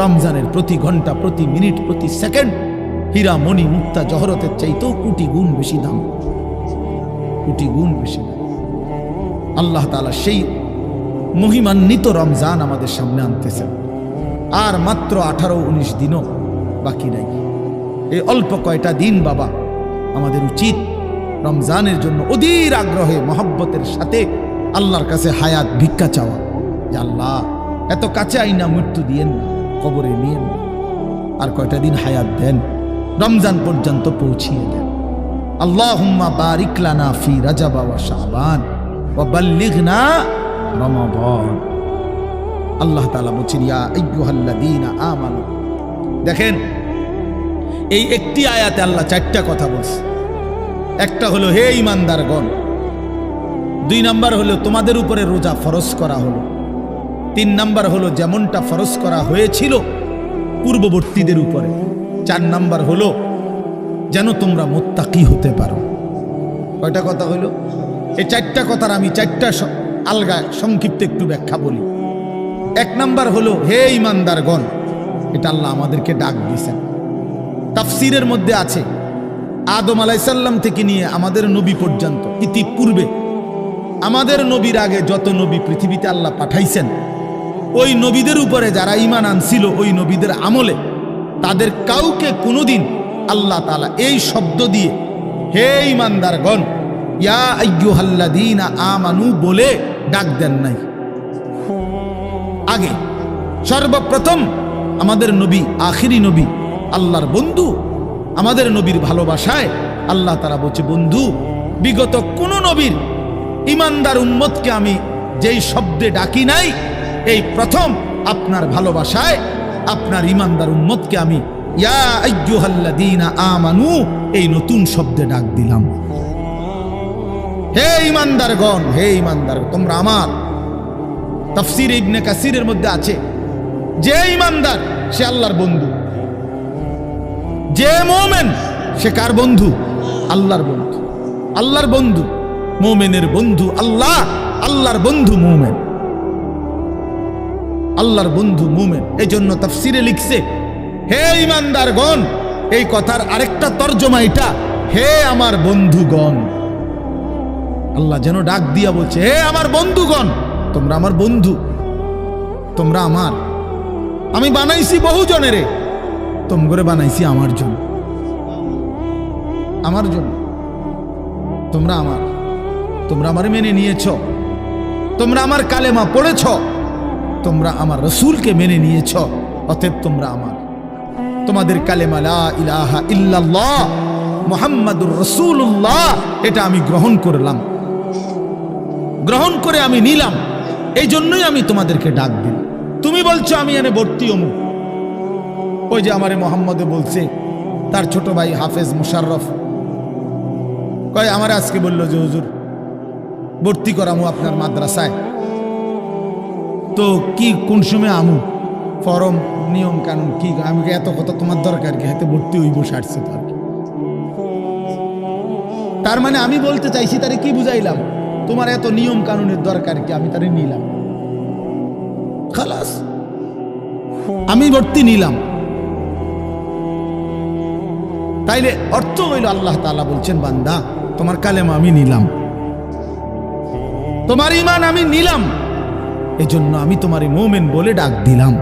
রমজানের প্রতি ঘন্টা, প্রতি মিনিট, প্রতি সেকেন্ড হীরা মণি মুক্তা জহরতের চাইতেও কোটি গুণ বেশি দাম, কোটি গুণ বেশি দাম। আল্লাহ তাআলা সেই মহিমান্বিত রমজান আমাদের সামনে আনতেছেন। আর মাত্র 18-19 দিনও বাকি নাই। এই অল্প কয়টা দিন বাবা, আমাদের উচিত রমজানের জন্য অধীর আগ্রহে মহব্বতের সাথে আল্লাহর কাছে হায়াত ভিক্ষা চাওয়া, যে আল্লাহ এত কাছে আইনা মৃত্যু দিয়েন না, কবরে নিয়েন না, আর কয়টা দিন হায়াত দেন, রমজান পর্যন্ত পৌঁছিয়ে দেন। আল্লাহুম্মা বারিক লানা ফি রাজাব ওয়া শাবান ওয়া বাল্লিগনা রমাদান। আল্লাহ তাআলা বলেন, ইয়া আইয়ুহাল্লাযীনা আমানু। দেখেন, এই একটি আয়াতে আল্লাহ 4টা কথা বলছে। একটা হলো হে ঈমানদারগণ, 2 নাম্বার হলো তোমাদের উপরে রোজা ফরজ করা হলো, 3 নাম্বার হলো যেমনটা ফরজ করা হয়েছিল পূর্ববর্তীদের উপরে, 4 নাম্বার হলো যেন তোমরা মুত্তাকি হতে পারো। কয়টা কথা হলো? এই 4টা কথার আমি 4টা আলগা সংক্ষিপ্ত একটু ব্যাখ্যা বলি। 1 নাম্বার হলো হে ঈমানদারগণ, এটা আল্লাহ আমাদেরকে ডাক দিয়েছেন। তাফসীরের মধ্যে আছে আদম আলাইহিস সালাম থেকে নিয়ে আমাদের নবী পর্যন্ত, ইতিপূর্বে আমাদের নবীর আগে যত নবী পৃথিবীতে আল্লাহ পাঠাইছেন, ওই নবীদের উপরে যারা ঈমান আনছিল, ওই নবীদের আমলে তাদের কাউকে কোনোদিন আল্লাহ তাআলা এই শব্দ দিয়ে হে ঈমানদারগণ, ইয়া আইয়ুহাল্লাযীনা আমানু বলে ডাক দেন নাই। আগে সর্বপ্রথম আমাদের নবী, আখিরি নবী, আল্লাহর বন্ধু, আমাদের নবীর ভালোবাসায় আল্লাহ তাআলা বলছে, বন্ধু, বিগত কোন নবীর ঈমানদার উম্মতকে আমি যেই শব্দে ডাকি নাই, এই প্রথম আপনার ভালোবাসায় আপনার ঈমানদার উম্মতকে আমি ইয়া আইয়ুহাল্লাযীনা আমানু এই নতুন শব্দে ডাক দিলাম। হে ঈমানদারগণ, হে ঈমানদার, তোমরা আমার। তাফসীর ইবনে কাসিরের মধ্যে আছে, যে ঈমানদার সে আল্লাহর বন্ধু, যে মুমিন সে কার বন্ধু? আল্লাহর বন্ধু। আল্লাহর বন্ধু, মুমিনের বন্ধু আল্লাহ, আল্লাহর বন্ধু মুমিন, আল্লাহর বন্ধু মুমিন। এই জন্য তাফসীরে লিখছে হে ঈমানদারগণ, এই কথার আরেকটা তর্জমা এটা, হে আমার বন্ধুগণ। আল্লাহ যেন ডাক দিয়া বলছে, হে আমার বন্ধুগণ, তোমরা আমার বন্ধু, তোমরা আমার। আমি বানাইছি বহু জনেরে, তোমরা বানাইছি আমার জন্য, আমার জন্য। তোমরা আমার, তোমরা আমার মেনে নিয়েছ, তোমরা আমার কালেমা পড়েছ, তোমরা আমার রাসূলকে মেনে নিয়েছ, অতএব তোমরা আমার। তোমাদের কালেমা লা ইলাহা ইল্লাল্লাহ মুহাম্মাদুর রাসূলুল্লাহ, এটা আমি গ্রহণ করলাম, গ্রহণ করে আমি নিলাম। এই জন্যই আমি তোমাদেরকে ডাক দিই। তুমি বলছো আমি এনে ভর্তি অমুক, ওই যে আমারে মোহাম্মদে বলছে, তার ছোট ভাই হাফেজ মুশাররফ কয়, আমার আজকে বললো যে হুজুর ভর্তি করামু আপনার মাদ্রাসায়, তো কি কোন সময় আমু, ফরম নিয়ম কানুন কি? আমি এত কথা তোমার দরকার কি? হাতে ভর্তি হইব সারছে তো আর কি। তার মানে আমি বলতে চাইছি, তারে কি বুঝাইলাম, তোমার এত নিয়ম কানুনের দরকার কি? আমি তারে নিলাম, খালাস, আমি ভর্তি নিলাম। তাইলে অর্থ হইল আল্লাহ তাআলা বলছেন, বান্দা তোমার কালেমা আমি নিলাম, তোমার ঈমান আমি নিলাম, এজন্য আমি তোমারে মুমিন বলে ডাক দিলাম।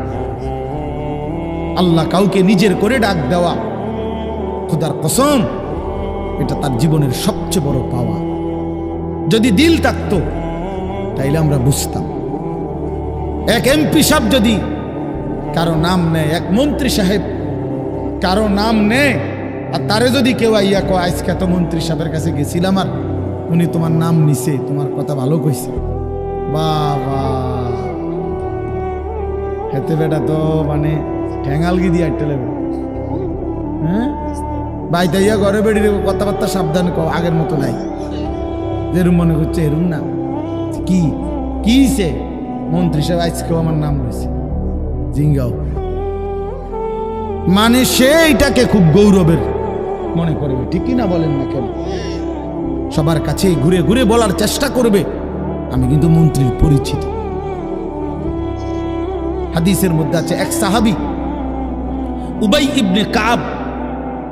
আল্লাহ কাউকে নিজের করে ডাক দেওয়া, খোদার কসম, এটা তার জীবনের সবচেয়ে বড় পাওয়া। যদি দিল থাকতো তাইলে আমরা বুঝতাম। এক এমপি সাহেব যদি কারো নাম নেয়, এক মন্ত্রী সাহেব কারো নাম নেয়, আর তারে যদি কেউ আইয়া কয় আজকে তো মন্ত্রী সাহেবের কাছে গেছিলাম আর উনি তোমার নাম নিছে, তোমার কথা ভালো কইছে, বাবা হেতে বেটা তো মানে ঠ্যাঙালগি দিয়ে আটতে লাগবে। হ্যাঁ, বাইতাইয়া ঘরে বেড়ি কথাবার্তা সাবধান কও, আগের মতো নাই। যেরুম মনে করছে এরুম না। কি কিছে মন্ত্রী সাহেব আজকেও আমার নাম রয়েছে, জিঙ্গাও মানে সে এটাকে খুব গৌরবের মনে করবে, ঠিক না বলেন না কেন? সবার কাছে ঘুরে ঘুরে বলার চেষ্টা করবে আমি কিন্তু মন্ত্রীর পরিচিত। হাদিসের মধ্যে আছে এক সাহাবী উবাই ইবনে কাব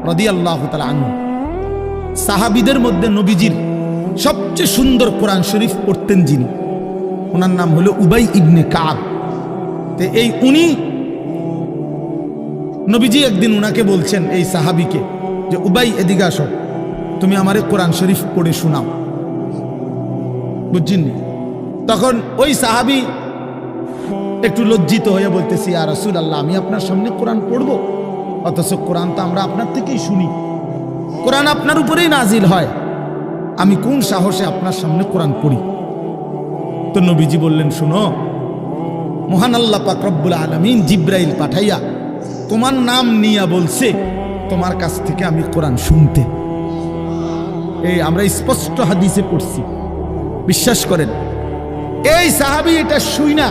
রাদিয়াল্লাহু তাআলা আনহু, সাহাবীদের মধ্যে নবীজির সবচেয়ে সুন্দর কোরআন শরীফ পড়তেন যিনি, ওনার নাম হলো উবাই ইবনে কাব। তো এই উনি নবীজি একদিন উনাকে বলছেন, এই সাহাবীকে, যে উবাই এদিকে আসো, তুমি আমারে কোরআন শরীফ পড়ে শোনাও। বুঝছেন? তখন ওই সাহাবী একটু লজ্জিত হয়ে বলতেছি, ইয়া রাসূলুল্লাহ, আমি আপনার সামনে কোরআন পড়বো? অথচ কোরআন তো আমরা আপনার থেকেই শুনি, কোরআন আপনার উপরেই নাজিল হয়, আমি কোন সাহসে আপনার সামনে কোরআন পড়ি? তো নবীজি বললেন, শুনো, মহান আল্লাহ পাক রব্বুল আলামিন জিব্রাইল পাঠাইয়া তোমার নাম নিয়া বলছে তোমার কাছ থেকে আমি কোরআন শুনতে। এই আমরা স্পষ্ট হাদিসে পড়ছি, বিশ্বাস করেন। এই সাহাবী এটা শুই না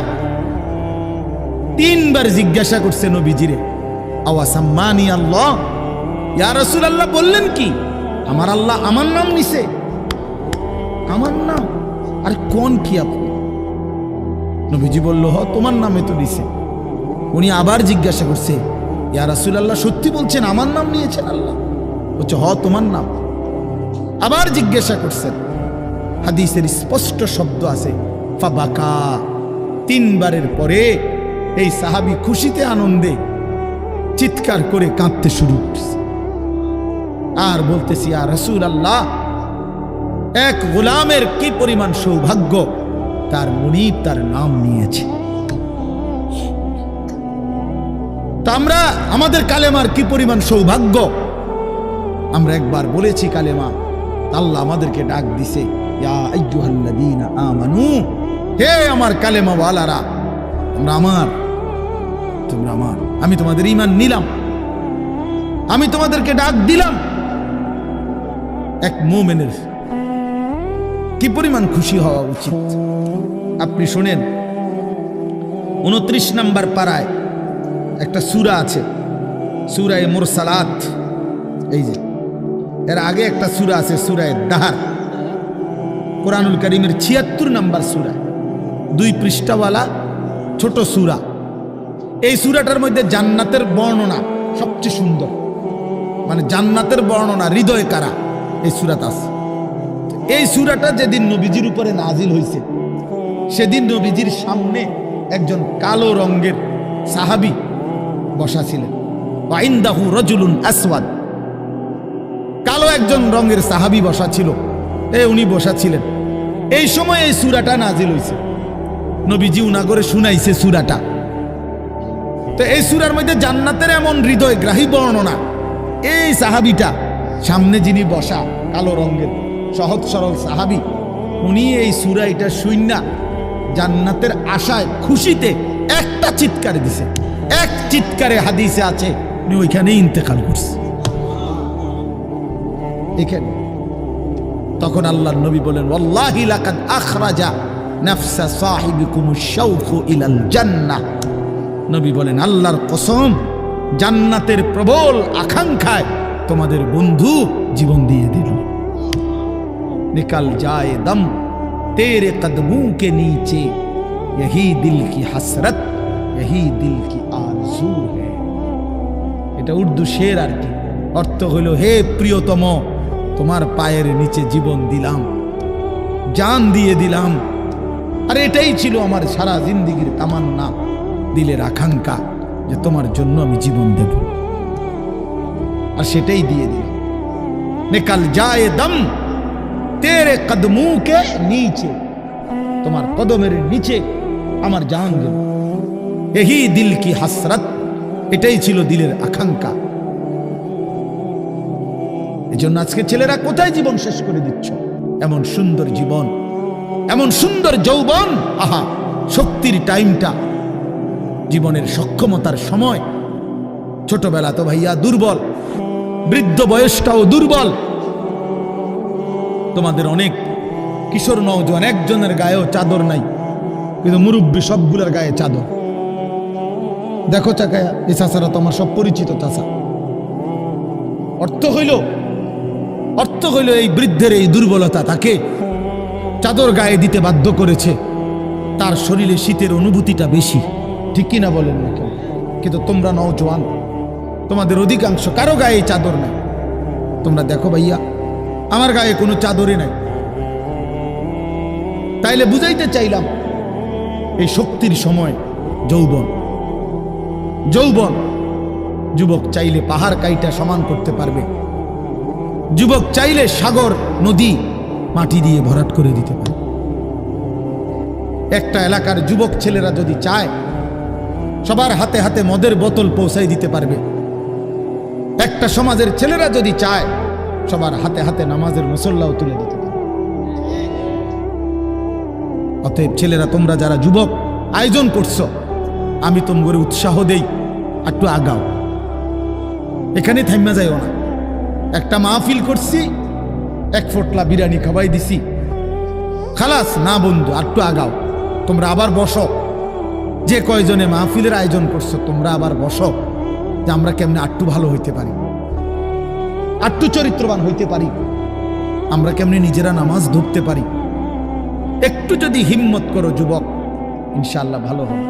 3 বার জিজ্ঞাসা করছে নবীজিরে, আওয়াসাম্মানি আল্লাহ, ইয়া রাসূলুল্লাহ বললেন কি আমার আল্লাহ আমার নাম নিছে? আমার নাম? আর কোন কি আপনি? নবীজি বলল, হ তোমার নামে তো নিছে। উনি আবার জিজ্ঞাসা করছে, ইয়া রাসূলুল্লাহ সত্যি বলছেন আমার নাম নিয়েছেন আল্লাহ? বলছে, হ তোমার নাম। আবার জিজ্ঞাসা করছেন, হাদিসের স্পষ্ট শব্দ আছে ফাবাকা। 3 বারের পরে এই সাহাবী খুশিতে আনন্দে চিৎকার করে কাঁদতে শুরু করছে আর বলতেছি, ইয়া রাসূলুল্লাহ, এক গোলামের কি পরিমাণ সৌভাগ্য, তার মুনিব তার নাম নিয়েছে। তা আমরা আমাদের কালেমার কি পরিমাণ সৌভাগ্য, আমরা একবার বলেছি কালেমা, আল্লাহ আমাদেরকে ডাক দিছে, ইয়া আইয়ুহাল্লাযীনা আমানু, হে আমার কালেমা ওয়ালারা, তোমরা আমার, তোমরা আমার, আমি তোমাদের ঈমান নিলাম, আমি তোমাদেরকে ডাক দিলাম। এক মুমিনের কি পরিমাণ খুশি হওয়া উচিত আপনি শোনেন। 29 নম্বর পারায় একটা সূরা আছে, সূরা মুরসালাত। এই যে এর আগে একটা সূরা আছে, সূরা দাহার, কোরআনুল কারীমের 76 নম্বর সূরা, 2 পৃষ্ঠাওয়ালা ছোট সূরা। এই সূরাটার মধ্যে জান্নাতের বর্ণনা সবচেয়ে সুন্দর, মানে জান্নাতের বর্ণনা হৃদয় কারা এই সূরাতে আছে। এই সূরাটা যেদিন নবীজির উপরে নাজিল হয়েছে, সেদিন নবীজির সামনে একজন কালো রঙের সাহাবী বসা ছিলেন। ওয়াইন্দাহু রাজুলুন আসওয়াদ, কালো একজন রঙের সাহাবী বসা ছিল, উনি বসা ছিলেন। এই সময় এই সূরাটা নাজিল হয়েছে, নবীজি উনাগরে শুনাইছে সূরাটা। তো এই সূরার মধ্যে জান্নাতের এমন হৃদয়গ্রাহী বর্ণনা। এই সাহাবীটা সামনে যিনি বসা কালো রঙের সহজ সরল সাহাবী, উনি এই সূরা এটা শুইনা জান্নাতের আশায় খুশিতে একটা চিৎকার দিছে, এক চিৎকারে হাদিসে আছে উনি ওইখানে ইন্তেকাল করছে। এখানে তখন আল্লাহর নবী বলেন, ওয়াল্লাহি লাকাদ আখরাজা নাফসা সাহিবিকুমুশ শাওকু ইলাল জান্নাহ। নবী বলেন, আল্লাহর কসম, জান্নাতের প্রবল আকাঙ্ক্ষায় তোমাদের বন্ধু জীবন দিয়ে দিল। निकल जाए दम तेरे कदमों के नीचे, यही दिल की हसरत, यही दिल की आरज़ू है। এটা উর্দু শের আর কি, অর্থ হলো, হে প্রিয়তম, তোমার পায়ের নিচে জীবন দিলাম, জান দিয়ে দিলাম, আর এটাই ছিল আমার সারা জিন্দেগীর তামান্না, দিলের আকাঙ্ক্ষা, যে তোমার জন্য আমি জীবন দেব, আর সেটাই দিয়ে দিলাম। নিকল যায় দম তেরে কদমু কে নিচে, তোমার কদমের নিচে আমার জান গেল। यही दिल की हसरत, এটাই ছিল দিলের আকাঙ্ক্ষা। এজন্য আজকে ছেলেরা কোথায় জীবন শেষ করে দিচ্ছ? এমন সুন্দর জীবন, এমন সুন্দর যৌবন, আহা, শক্তির টাইমটা, জীবনের সক্ষমতার সময়। ছোটবেলা তো ভাইয়া দুর্বল, বৃদ্ধ বয়সটাও দুর্বল। তোমাদের অনেক কিশোর নওজোয়ান একজনের গায়েও চাদর নাই, কিন্তু মুরব্বী সবগুলোর গায়ে চাদর। দেখো চাকায়া, এই চাচারা তো আমার সব পরিচিত চাচা। অর্থ হইল এই বৃদ্ধের এই দুর্বলতা তাকে চাদর গায়ে দিতে বাধ্য করেছে। তার শরীরে শীতের অনুভূতিটা বেশি, ঠিক কিনা বলেন না কেন? কিন্তু তোমরা নওজোয়ান, তোমাদের অধিকাংশ কারো গায়ে চাদর নাই। তোমরা দেখো ভাইয়া, আমার গায়ে কোনো চাদরই নাই। তাইলে বুঝাইতে চাইলাম এই শক্তির সময় যৌবন। যুবক চাইলে পাহাড় কাইটা সমান করতে পারবে। যুবক চাইলে সাগর নদী মাটি দিয়ে ভরাট করে দিতে পারে। একটা এলাকার যুবক ছেলেরা যদি চায়, সবার হাতে হাতে মদের বোতল পৌঁছাই দিতে পারবে। একটা সমাজের ছেলেরা যদি চায়, সবার হাতে হাতে নামাজের মুসল্লাও তুলে দিতে পারবে। অতএব ছেলেরা, তোমরা যারা যুবক আয়োজন করছো, আমি তোমাদের উৎসাহ দেই, একটু আগাও, এখানে থাইমা যাইও না। একটা মাহফিল করছি, এক ফোটলা বিরিয়ানি খাওয়াই দিছি, খালাস না বন্ধু, একটু আগাও। তোমরা আবার বসো, যে কয়জনে মাহফিলের আয়োজন করছো তোমরা আবার বসো, যে আমরা কেমনে আটটু ভালো হইতে পারি, আটটু চরিত্রবান হইতে পারি, আমরা কেমনে নিজেরা নামাজ ধরতে পারি। একটু যদি হিম্মত করো যুবক, ইনশাআল্লাহ ভালো হবে।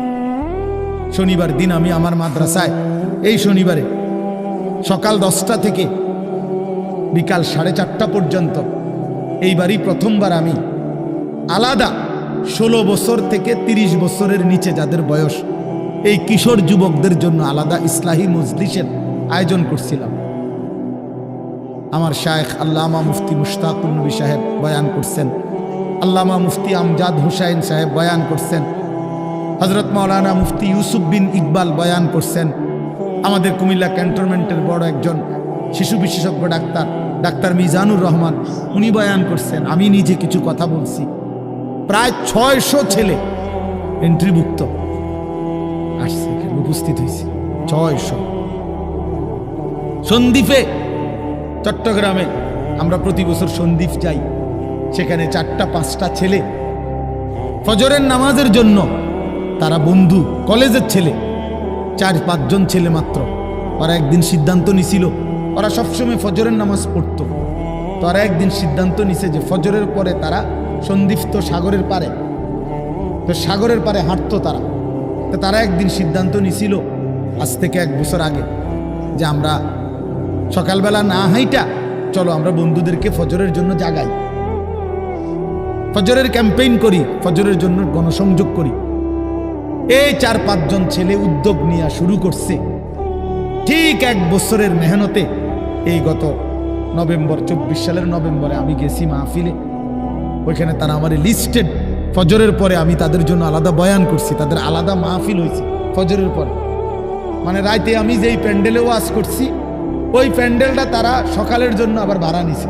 শনিবার দিন আমি আমার মাদ্রাসায় এই শনিবারে সকাল 10টা থেকে বিকাল 4:30 পর্যন্ত, এইবারই প্রথমবার আমি আলাদা 16 বছর থেকে 30 বছরের নিচে যাদের বয়স, এই কিশোর যুবকদের জন্য আলাদা ইসলাহি মজলিসের আয়োজন করছিলাম। আমার শায়েখ আল্লামা মুফতি মুশতাকুর নবী সাহেব বয়ান করছেন, আল্লামা মুফতি আমজাদ হুসাইন সাহেব বয়ান করছেন, হযরত মাওলানা মুফতি ইউসুফ বিন ইকবাল বয়ান করছেন, আমাদের কুমিল্লা ক্যান্টনমেন্টের বড় একজন শিশু বিশেষজ্ঞ ডাক্তার মিজানুর রহমান উনি বয়ান করছেন, আমি নিজে কিছু কথা বলছি। প্রায় 600 ছেলে এন্ট্রিভুক্ত আসছে, উপস্থিত হয়েছে 600। সন্দ্বীপে, চট্টগ্রামে আমরা প্রতি বছর সন্দ্বীপ যাই, সেখানে 4টা-5টা ছেলে ফজরের নামাজের জন্য, তারা বন্ধু কলেজের ছেলে, 4-5 জন ছেলে মাত্র। ওরা একদিন সিদ্ধান্ত নিছিল, ওরা সবসময় ফজরের নামাজ পড়তো, তো ওরা একদিন সিদ্ধান্ত নিছে যে ফজরের পরে তারা সন্দ্বীপ তো সাগরের পারে, তো সাগরের পারে হাঁটতো তারা। তো তারা একদিন সিদ্ধান্ত নিছিল আজ থেকে 1 বছর আগে, যে আমরা সকালবেলা না হাইটা চলো আমরা বন্ধুদেরকে ফজরের জন্য জাগাই, ফজরের ক্যাম্পেইন করি, ফজরের জন্য গণসংযোগ করি। এই 4-5 জন ছেলে উদ্যোগ নিয়ে শুরু করছে। ঠিক 1 বছরের মেহনতে এই গত নভেম্বর, 24 সালের নভেম্বরে আমি গেছি মাহফিলে, ওইখানে তারা আমার লিস্টেড। ফজরের পরে আমি তাদের জন্য আলাদা বয়ান করছি, তাদের আলাদা মাহফিল হয়েছে ফজরের পরে। মানে রাতে আমি যেই প্যান্ডেলে ওয়াজ করছি, ওই প্যান্ডেলটা তারা সকালের জন্য আবার ভাড়া নিছে।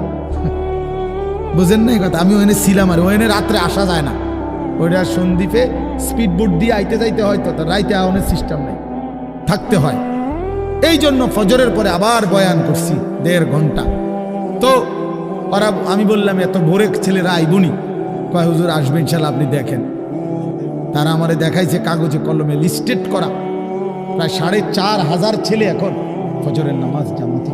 বুঝেন না এই কথা? আমি ওখানে ছিলাম, আর ওখানে রাত্রে আসা যায় না, ওইটা সন্দ্বীপে স্পিড বোট দিয়ে আইতে যাইতে হয়, তো রাইতে আওয়ানোর সিস্টেম নেই, থাকতে হয়। এই জন্য ফজরের পরে আবার বয়ান করছি 1.5 ঘন্টা। তো ওরা, আমি বললাম এত ভোরে ছেলেরা আইবনি, কয় হুজুর আসবে ইনশাল্লাহ, আপনি দেখেন। তারা আমারে দেখাইছে কাগজে কলমে লিস্টেড করা প্রায় 4,500 ছেলে এখন ফজরের নামাজ জামাতে।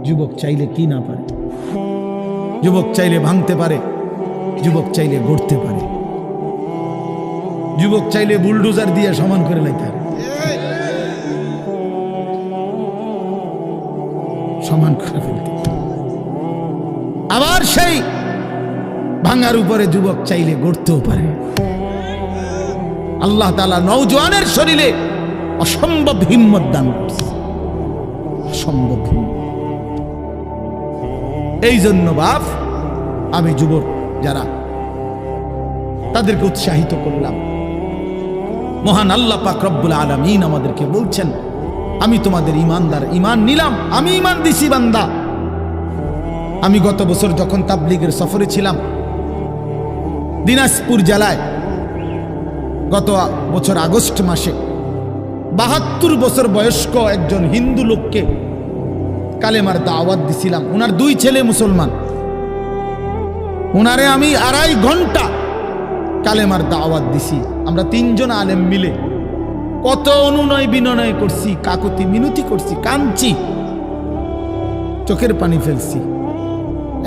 যুবক চাইলে কি না পারে, যুবক চাইলে ভাঙতে পারে, যুবক চাইলে গড়তে পারে, যুবক চাইলে বুলডোজার দিয়ে সমান করে লাইতে পারে, সমান করে ফেলতে। আবার সেই ভাঙার উপরে যুবক চাইলে গড়তেও পারে। আল্লাহ তাআলা নওজোয়ানের শরীরে অসম্ভব হিম্মত দান করছে, অসম্ভব হিম্মত। এই জন্য বাপ, আমি যুবক যারা, তাদেরকে উৎসাহিত করলাম। মহান আল্লাহ পাক রব্বুল আলামিন আমাদেরকে বলছেন, আমি তোমাদের ইমানদার, ইমান নিলাম, আমি ইমান দিছি বান্দা। আমি গত বছর যখন তাবলীগের সফরে ছিলাম দিনাজপুর জেলায়, গত বছর আগস্ট মাসে 72 বছর বয়স্ক একজন হিন্দু লোককে কালেমার দাওয়াত দিছিলাম। ওনার 2 ছেলে মুসলমান। ওনারে আমি 2.5 ঘন্টা কালেমার দাওয়াত দিছি। আমরা 3 জন আলেম মিলে কত অনুনয় বিনয় করছি, কাকুতি মিনতি করছি, কাঁদছি, চোখের পানি ফেলছি।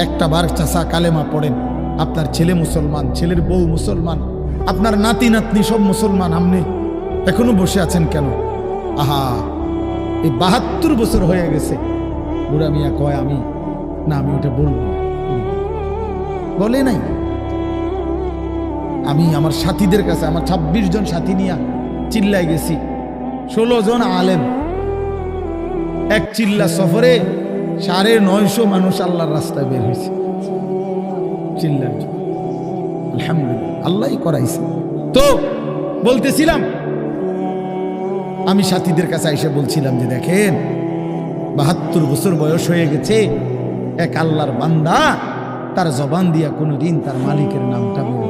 একটা বার চাচা কালেমা পড়েন, আপনার ছেলে মুসলমান, ছেলের বউ মুসলমান, আপনার নাতি নাতনি সব মুসলমান, আপনি এখনো বসে আছেন কেন? আহা, এই 72 বছর হয়ে গেছে। বুড়া মিয়া কয় আমি ওটা বলবো না। বলে নাই। আমি আমার সাথীদের কাছে, আমার 26 জন সাথী নিয়ে চিল্লায় গেছি। 16 জন আলেম, এক চিল্লা সফরে 950 মানুষ আল্লাহর রাস্তায় বের হয়েছে চিল্লার জন্য। আলহামদুলিল্লাহ, আল্লাহই করাইছে। তো বলতেছিলাম, আমি সাথীদের কাছে এসে বলছিলাম যে দেখেন 72 বছর বয়স হয়ে গেছে, এক আল্লাহর বান্দা তার জবান দিয়া কোনোদিন তার মালিকের নামটা বলবে।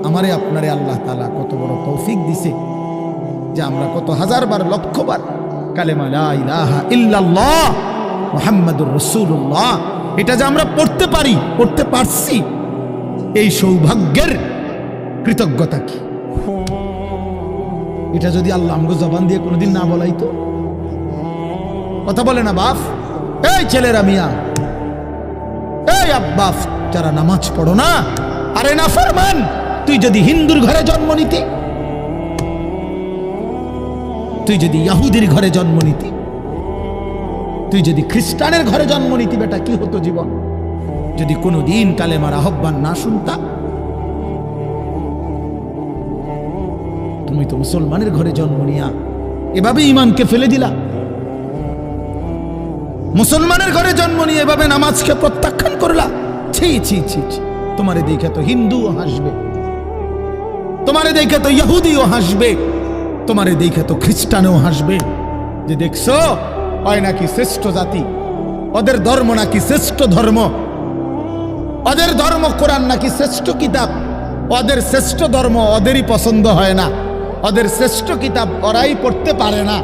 আমারে আপনারে আল্লাহ তাআলা কত বড় তৌফিক দিছে যে আমরা কত হাজারবার লক্ষবার কালেমা লা ইলাহা ইল্লাল্লাহ মুহাম্মাদুর রাসূলুল্লাহ এটা যে আমরা পড়তে পারছি, এই সৌভাগ্যের কৃতজ্ঞতা কি? এটা যদি আল্লাহ আমগো জবান দিয়ে কোনোদিন না বলাইতো। কথা বলে না বাপ, এই ছেলেরা মিয়া, এই আব্বা যারা নামাজ পড়ো না, আরে না ফরমান, তুই যদি হিন্দুর ঘরে জন্ম নিতি, তুই যদি ইহুদির ঘরে জন্ম নিতি, তুই যদি খ্রিস্টানের ঘরে জন্ম নিতি, বেটা কি হতো জীবন যদি কোনোদিন কালেমার আহ্বান না শুনতা? তুমি তো মুসলমানের ঘরে জন্ম নিয়া এভাবে ইমানকে ফেলে দিলা। মুসলমানের ঘরে জন্ম নিয়ে এভাবে নামাজকে প্রত্যাখ্যান করলা। ছি ছি ছি ছি, তোমারে দেখে তো হিন্দুও হাসবে, তোমারে দেখে তো ইহুদিও হাসবে, তোমারে দেখে তো খ্রিস্টানও হাসবে যে দেখছো হয় নাকি শ্রেষ্ঠ জাতি, ওদের ধর্ম নাকি শ্রেষ্ঠ ধর্ম, ওদের ধর্ম কোরআন নাকি শ্রেষ্ঠ কিতাব, ওদের শ্রেষ্ঠ ধর্ম ওদেরই পছন্দ হয় না, ওদের শ্রেষ্ঠ কিতাব ওরাই পড়তে পারে না।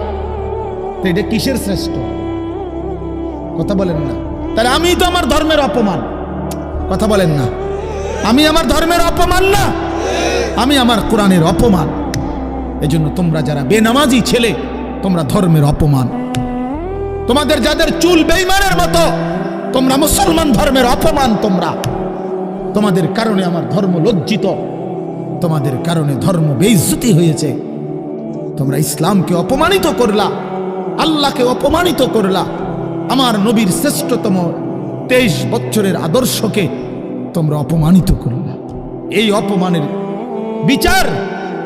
তো এটা কিসের শ্রেষ্ঠ? কথা বলেন না। তাহলে আমি তো আমার ধর্মের অপমান। কথা বলেন না, আমি আমার ধর্মের অপমান না, আমি আমার কোরআনের অপমান। এজন্য তোমরা যারা বেনামাজি ছেলে, তোমরা ধর্মের অপমান। তোমাদের যাদের চুল বেঈমানের মতো, তোমরা মুসলমান ধর্মের অপমান। তোমাদের কারণে আমার ধর্ম লজ্জিত, তোমাদের কারণে ধর্ম বেইজ্জতি হয়েছে। তোমরা ইসলামকে অপমানিত করলা, আল্লাহকে অপমানিত করলা, আমার নবীর শ্রেষ্ঠতম 23 বছরের আদর্শকে তোমরা অপমানিত করলা। এই অপমানের বিচার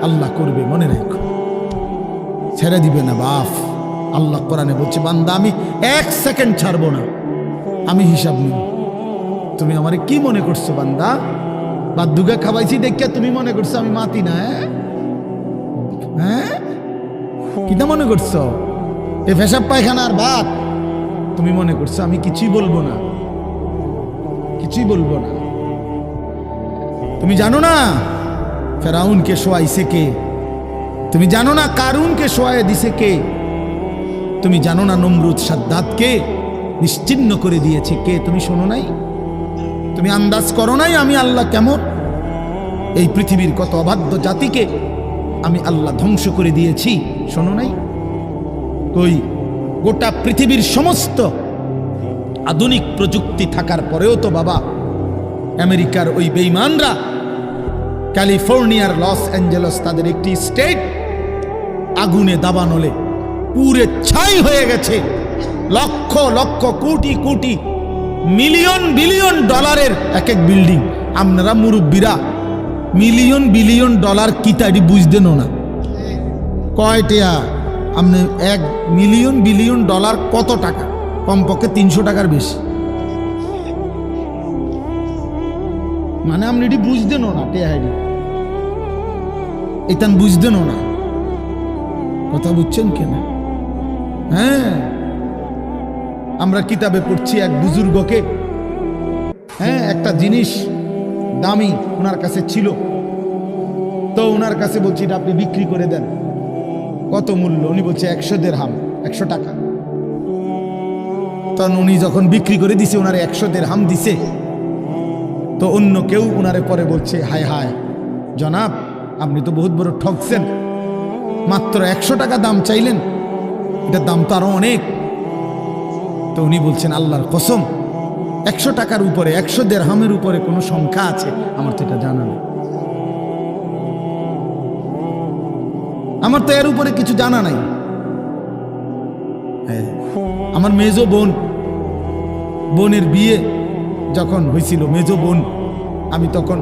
আল্লাহ করবে, মনে রাখো, ছেড়ে দিবে না বাপ। আল্লাহ কোরআনে বলছে, বান্দা আমি 1 সেকেন্ড ছাড়বো না, আমি হিসাব নিব। তুমি আমারে কি মনে করছো বান্দা? বাদ দুগা খাওয়াইছি দেখিয়া তুমি মনে করছো আমি মাতি না? হ্যাঁ, কিটা মনে করছো? এ পেশাব পায়খানার ভাত তুমি মনে করছো আমি কিছুই বলবো না, কিছুই বলবো না। তুমি জানো না ফেরাউনকে শোয়াইছে কে? তুমি জানো না কারুনকে শোয়াই দিছে কে? তুমি জানো না নমরুদ সাদ্দাতকে নিশ্চিহ্ন করে দিয়েছে কে? তুমি শোনো নাই? তুমি আন্দাজ করো নাই আমি আল্লাহ কেমন? এই পৃথিবীর কত অবাধ্য জাতিকে আমি আল্লাহ ধ্বংস করে দিয়েছি, শোনো নাই? কই, গোটা পৃথিবীর সমস্ত আধুনিক প্রযুক্তি থাকার পরেও তো বাবা আমেরিকার ওই বেঈমানরা, ক্যালিফোর্নিয়ার লস অ্যাঞ্জেলস তাদের একটি স্টেট আগুনে দাবানলে পুরে ছাই হয়ে গেছে। লক্ষ লক্ষ কোটি কোটি মিলিয়ন বিলিয়ন ডলারের এক এক বিল্ডিং। আপনারা মুরব্বীরা মিলিয়ন বিলিয়ন ডলার কি তাই বুঝতেন না? কয়টা আপনি 1 মিলিয়ন বিলিয়ন ডলার কত টাকা? কমপক্ষে 300 টাকার বেশি। মানে আপনি এটি বুঝতেন না, টেহারি এটা বুঝতেন না। কথা বুঝছেন কেন? হ্যাঁ, আমরা কিতাবে পড়ছি এক বুজুর্গকে, হ্যাঁ, একটা জিনিস দামি ওনার কাছে ছিল, তো ওনার কাছে বলছি এটা আপনি বিক্রি করে দেন। কত মূল্য? উনি বলছে 100 দিরহাম, 100 টাকা। তখন উনি যখন বিক্রি করে দিছে, ওনার 100 দিরহাম দিছে। তো অন্য কেউ উনারে পরে বলছে, হায় হায় জনাব, আপনি তো বহুত বড় ঠকছেন, মাত্র 100 টাকা দাম চাইলেন, এটার দাম তো আরো অনেক। তো উনি বলছেন, আল্লাহর কসম, 100 টাকার উপরে, 100 দিরহামের উপরে কোনো সংখ্যা আছে? আমার তো এটা জানা নেই, আমার তো এর উপরে কিছু জানা নাই। আমার মেজো বোনের বিয়ে যখন হয়েছিল, মেজো বোন, আমি তখন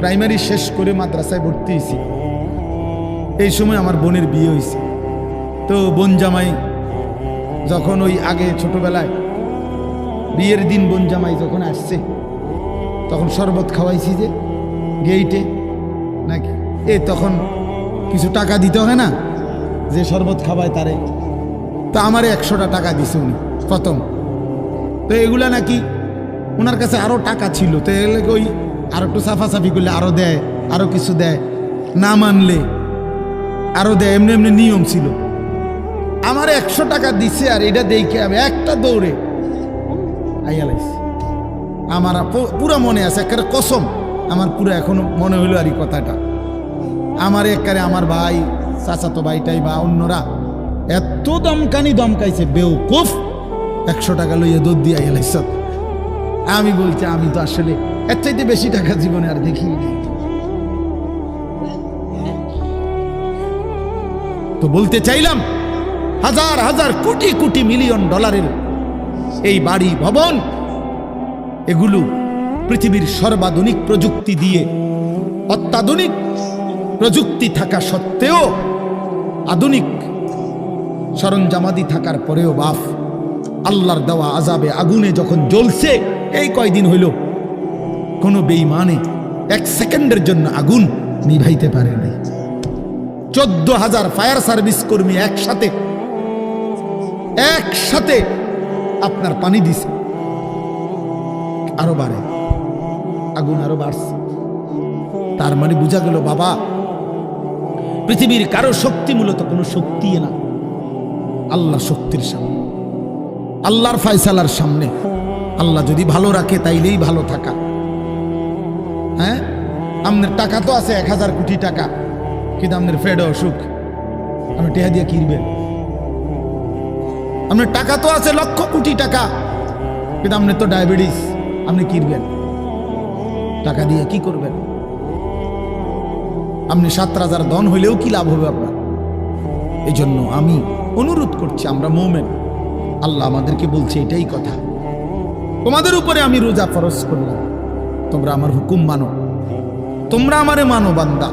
প্রাইমারি শেষ করে মাদ্রাসায় ভর্তি হয়েছি, এই সময় আমার বোনের বিয়ে হয়েছে। তো বোন জামাই যখন ওই আগে ছোটবেলায় বিয়ের দিন বোন জামাই যখন আসছে, তখন শরবত খাওয়াইছি যে গেইটে নাকি, তখন কিছু টাকা দিতে হয় না, যে শরবত খাওয়ায় তারে। তো আমারে 100টা টাকা দিছে উনি প্রথম। তো এগুলা নাকি ওনার কাছে আরো টাকা ছিল, তো এগুলো ওই আরো একটু সাফাসাফি করলে আরো দেয়, আরো কিছু দেয়, না মানলে আরো দেয়, এমনি এমনি নিয়ম ছিল। আমার 100 টাকা দিছে, আর এটা দেখে আমি একটা দৌড়ে আইয়ালাইছি। আমার পুরো মনে আছে, একেবারে কসম, আমার পুরো এখনো মনে হইলো আর এই কথাটা। আমার একেবারে আমার ভাই, চাচাতো ভাইটাই বা অন্যরা এত দমকাইছে, বেউকুফ, 100 টাকা লইয়া দৌড় দিয়ে আইয়ালাইছ। আমি বলছি, আমি তো আসলে এর চাইতে বেশি টাকা জীবনে আর দেখি। তো বলতে চাইলাম, হাজার হাজার কোটি কোটি মিলিয়ন ডলারের এই বাড়ি ভবন, এগুলো পৃথিবীর সর্বাধুনিক প্রযুক্তি দিয়ে, অত্যাধুনিক প্রযুক্তি থাকা সত্ত্বেও, আধুনিক সরঞ্জামাদি থাকার পরেও বাপ আল্লাহর দেওয়া আযাবে আগুনে যখন জ্বলছে, এই কয়দিন হইল কোনো বেঈমানে 1 সেকেন্ডের জন্য আগুন নিভাইতে পারে নাই। 14,000 ফায়ার সার্ভিস কর্মী একসাথে আপনার পানি দিছে, আরো বাড়ে, আগুন আরো বাড়ছে। তার মানে বোঝা গেল বাবা, পৃথিবীর কারো শক্তি মূলত কোনো শক্তি না, আল্লাহ শক্তির সামনে, আল্লাহর ফয়সালার সামনে। আল্লাহ যদি ভালো রাখে তাইলেই ভালো থাকা। হ্যাঁ, আপনার টাকা তো আছে 1000 কোটি টাকা, কিন্তু আপনার ফেড অসুখ, আপনি টেহা দিয়ে কিনবেন। আপনার টাকা তো আছে লক্ষ কোটি টাকা, কিন্তু আপনার তো ডায়াবেটিস, আপনি কিনবেন টাকা দিয়ে কি করবেন? আপনি 7,000 ধন হইলেও কি লাভ হবে আপনার? এই জন্য আমি অনুরোধ করছি, আমরা মুমিন, আল্লাহ আমাদেরকে বলছে এটাই কথা, তোমাদের উপরে আমি রোজা ফরজ করলাম, তোমরা আমার হুকুম মানো, তোমরা আমারে মানো বান্দা।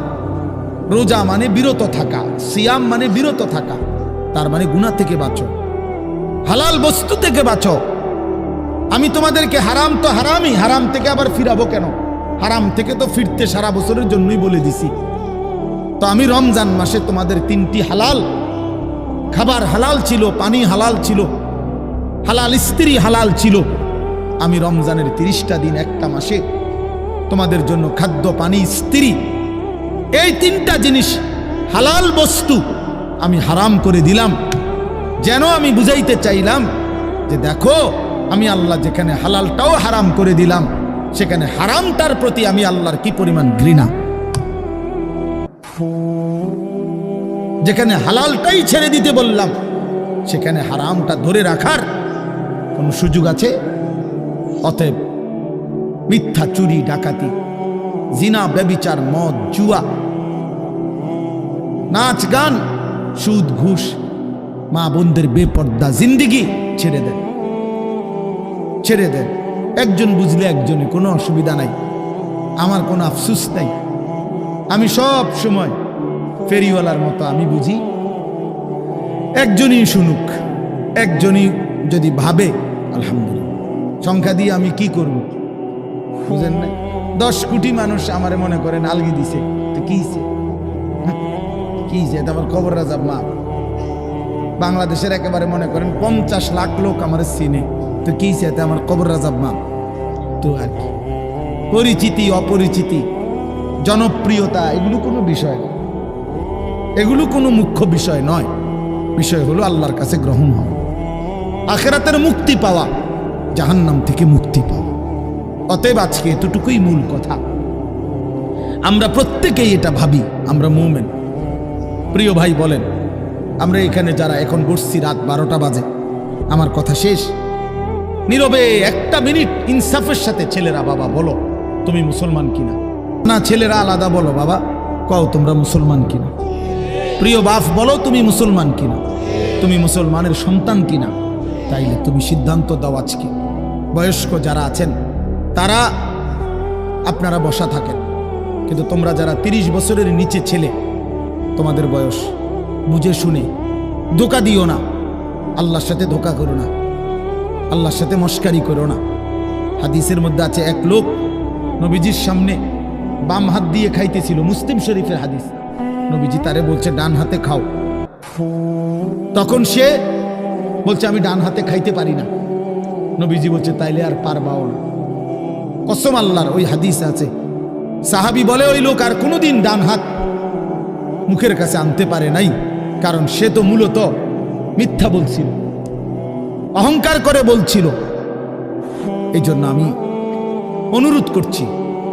রোজা মানে বিরত থাকা, সিয়াম মানে বিরত থাকা, তার মানে গুনাহ থেকে বাঁচো, হালাল বস্তু থেকে বাঁচো। আমি তোমাদেরকে হারাম তো হারামই, হারাম থেকে আবার ফিরাবো কেন? হারাম থেকে তো ফিরতে সারা বছরের জন্যই বলে দিছি। তো আমি রমজান মাসে তোমাদের 3টি হালাল খাবার হালাল ছিল, পানি হালাল ছিল, হালাল স্ত্রী হালাল ছিল। আমি রমজানের 30টা দিন, একটা মাসে তোমাদের জন্য খাদ্য, পানি, স্ত্রী, এই 3টা জিনিস হালাল বস্তু আমি হারাম করে দিলাম। যেন আমি বুঝাইতে চাইলাম যে দেখো, আমি আল্লাহ যেখানে হালালটাও হারাম করে দিলাম, সেখানে হারামটার প্রতি আমি আল্লাহর কি পরিমাণ ঘৃণা। যেখানে হালালটাই ছেড়ে দিতে বললাম, সেখানে হারামটা ধরে রাখার কোন সুযোগ আছে? অতএব মিথ্যা, চুরি, ডাকাতি, জিনা, ব্যভিচার, মদ, জুয়া, নাচ, গান, সুদ, ঘুষ, মা বোনদের বেপর্দা জিন্দিগি ছেড়ে দেন, ছেড়ে দেন। একজন বুঝলে একজনে, কোনো অসুবিধা নাই, আমার কোনো আফসুস নাই। আমি সব সময় ফেরিওয়ালার মতো আমি বুঝি, একজনই শুনুক, একজনই যদি ভাবে আলহামদুলিল্লাহ, সংখ্যা দিয়ে আমি কি করব? বুঝেন না? 10 কোটি মানুষ আমারে মনে করেন আলগি দিছে, তো কি এটা আমার কবর রাজাব মা। বাংলাদেশের একেবারে মনে করেন 50 লাখ লোক আমার চিনে, তো কি এতে আমার কবর রাজাব মা। তো আর কি, পরিচিতি, অপরিচিতি, জনপ্রিয়তা, এগুলো কোনো বিষয় না, এগুলো কোনো মুখ্য বিষয় নয়। বিষয় হলো আল্লাহর কাছে গ্রহণ হওয়া, আখিরাতের মুক্তি পাওয়া, জাহান্নাম থেকে মুক্তি পাওয়া। অতএব আজকে এতটুকুই মূল কথা। আমরা প্রত্যেকেই এটা ভাবি আমরা মুমিন। প্রিয় ভাই বলেন, আমরা এখানে যারা এখন বসছি রাত 12টা বাজে, আমার কথা শেষ, নীরবে একটা মিনিট ইনসাফের সাথে ছেলেরা বাবা বলো তুমি মুসলমান কিনা। না ছেলেরা আলাদা বলো বাবা কও তোমরা মুসলমান কিনা। প্রিয় বাপ বলো তুমি মুসলমান কিনা, তুমি মুসলমানের সন্তান কিনা। তাইলে তুমি সিদ্ধান্ত দাও আজকে। বয়স্ক যারা আছেন তারা আপনারা বসা থাকেন, কিন্তু তোমরা যারা 30 বছরের নিচে ছেলে, তোমাদের বয়স, বুঝে শুনে ধোঁকা দিও না, আল্লাহর সাথে ধোঁকা করো না, আল্লাহর সাথে মস্কারি করো না। হাদিসের মধ্যে আছে এক লোক নবীজির সামনে বাম হাত দিয়ে খাইতেছিল, মুসলিম শরীফের হাদিস। নবীজি তারে বলছে ডান হাতে খাও, তখন সে বলছে আমি ডান হাতে খাইতে পারি না। নবীজি বলছে তাইলে আর পারবাও না। কসম আল্লাহর, ওই হাদিস আছে। সাহাবী বলে ওই লোক আর কোনোদিন ডান হাত মুখের কাছে আনতে পারে নাই, কারণ সে তো মূলত মিথ্যা বলছিল, অহংকার করে বলছিল। এই জন্য আমি অনুরোধ করছি,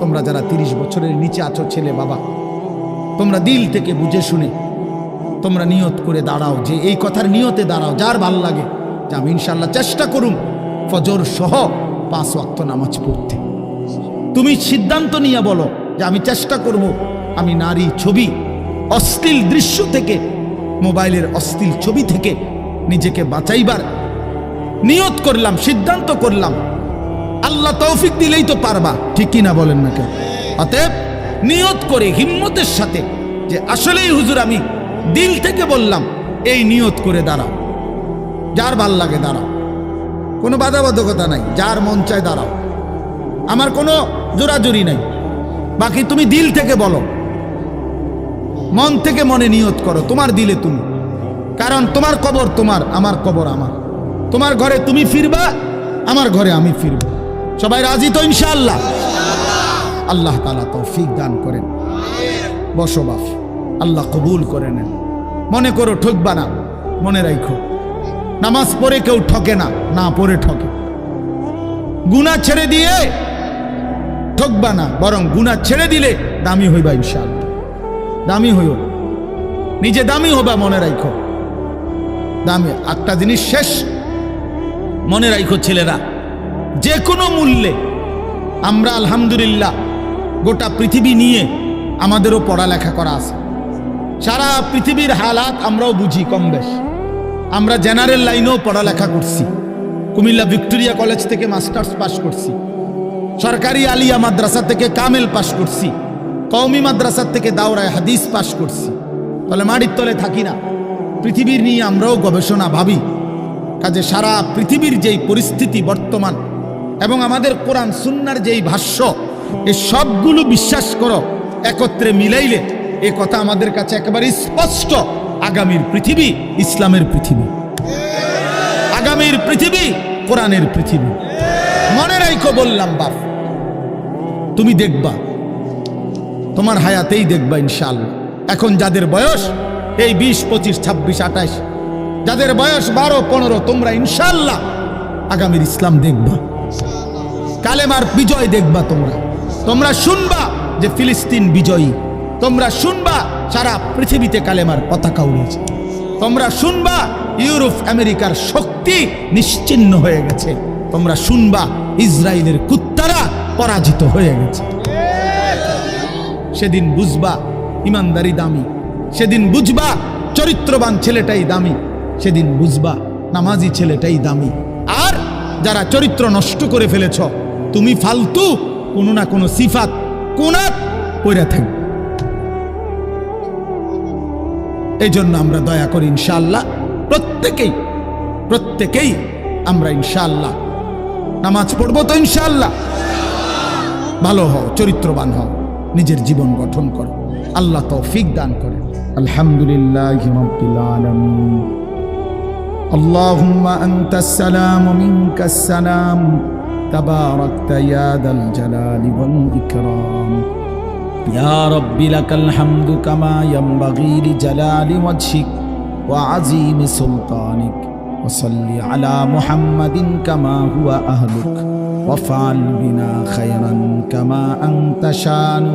তোমরা যারা 30 বছরের নিচে আছো ছেলে বাবা, তোমরা দিল থেকে বুঝে শুনে তোমরা নিয়ত করে দাঁড়াও, যে এই কথার নিয়তে দাঁড়াও যার ভাল লাগে যে আমি ইনশাল্লাহ চেষ্টা করুম ফজর সহ 5 ওয়াক্ত নামাজ পড়তে। তুমি সিদ্ধান্ত নিয়ে বলো যে আমি চেষ্টা করব আমি নারী ছবি, অশ্লীল দৃশ্য থেকে, মোবাইলের অশ্লীল ছবি থেকে নিজেকে বাঁচাইবার নিয়ত করলাম, সিদ্ধান্ত করলাম। আল্লাহ তৌফিক দিলেই তো পারবা, ঠিক কিনা বলেন না কেন? অতএব নিয়ত করে হিম্মতের সাথে যে আসলেই হুজুর আমি দিল থেকে বললাম, এই নিয়ত করে দাঁড়াও। যার ভাল লাগে দাঁড়াও, কোনো বাধাবাধকতা নাই, যার মন চায় দাঁড়াও, আমার কোনো জোরাজুরি নাই। বাকি তুমি দিল থেকে বলো, মন থেকে মনে নিয়ত করো, তোমার দিলে তুমি। কারণ তোমার কবর তোমার, আমার কবর আমার। তোমার ঘরে তুমি ফিরবা, আমার ঘরে আমি ফিরব। সবাই রাজি তো ইনশাআল্লাহ? আল্লাহ তাআলা তৌফিক দান করেন। বসো বাপ, আল্লাহ কবুল করে নেন। মনে করো ঠকবা না, মনে রাখো নামাজ পড়ে কেউ ঠকে না, না পড়ে ঠকে। গুনাহ ছেড়ে দিয়ে ঠকবা না, বরং গুনাহ ছেড়ে দিলে দামি হইবা ইনশাআল্লাহ। দামি হইও, নিজে দামি হবা, মনে রাখো দামি। একটা জিনিস শেষ মনে রাখো ছেলেরা, যে কোনো মূল্যে আমরা আলহামদুলিল্লাহ গোটা পৃথিবী নিয়ে আমাদেরও পড়ালেখা করা আছে। সারা পৃথিবীর হালাত আমরাও বুঝি কম বেশ। আমরা জেনারেল লাইনেও পড়ালেখা করছি, কুমিল্লা ভিক্টোরিয়া কলেজ থেকে মাস্টার্স পাস করছি, সরকারি আলিয়া মাদ্রাসা থেকে কামেল পাস করছি, কওমি মাদ্রাসা থেকে দাওরায়ে হাদিস পাস করছি। তাহলে মাটির তলে থাকি না, পৃথিবীর নিয়ে আমরাও গবেষণা ভাবি। কাজে সারা পৃথিবীর যেই পরিস্থিতি বর্তমান এবং আমাদের কোরআন সুন্নাহর যেই ভাষ্য, এই সবগুলো বিশ্বাস করো, একত্রে মিলাইলে এ কথা আমাদের কাছে একেবারে স্পষ্ট। আগামীর পৃথিবী ইসলামের পৃথিবী, আগামীর পৃথিবী কোরআনের পৃথিবী। মনে রাখো বললাম বাপ, তুমি দেখবা, তোমার হায়াতেই দেখবা ইনশাআল্লাহ। এখন যাদের বয়স এই 20, 25, 26, 28, যাদের বয়স 12, 15, তোমরা ইনশাআল্লাহ আগামীর ইসলাম দেখবা, কালেমার বিজয় দেখবা। তোমরা শুনবা যে ফিলিস্তিন বিজয়ী, তোমরা শুনবা সারা পৃথিবীতে কালেমার পতাকা উড়েছে, তোমরা শুনবা ইউরোপ আমেরিকার শক্তি নিশ্চিহ্ন হয়ে গেছে, তোমরা শুনবা ইসরায়েলের কুত্তারা পরাজিত হয়ে গেছে। সেদিন বুঝবা ইমানদারি দামি, সেদিন বুঝবা চরিত্রবান ছেলেটাই দামি, সেদিন বুঝবা নামাজি ছেলেটাই দামি। আর যারা চরিত্র নষ্ট করে ফেলেছ, তুমি ফালতু কোনো না কোনো সিফাত কোনাত পড়ে থাকবে। এই জন্য আমরা দয়া করি ইনশাআল্লাহ প্রত্যেকেই আমরা ইনশাআল্লাহ নামাজ পড়বো তো ইনশাআল্লাহ। ভালো হও, চরিত্রবান হও, নিজের জীবন গঠন করো, আল্লাহ তৌফিক দান করেন। আলহামদুলিল্লাহি রাব্বিল আলামিন। আল্লাহুম্মা আনতাস সালাম ওয়া মিনকাস সালাম, তাবারাকতা ইয়া যাল জালালি ওয়াল ইকরাম। ইয়া রাব্বি লাকাল হামদু কামা ইয়ানবাগি লিজালালি ওয়াজহিক ওয়া আযীমি সুলতানিক। ওয়া সাল্লি আলা মুহাম্মাদিন কামা হুয়া আহলুক وافعل بنا خيرا كما أنت شان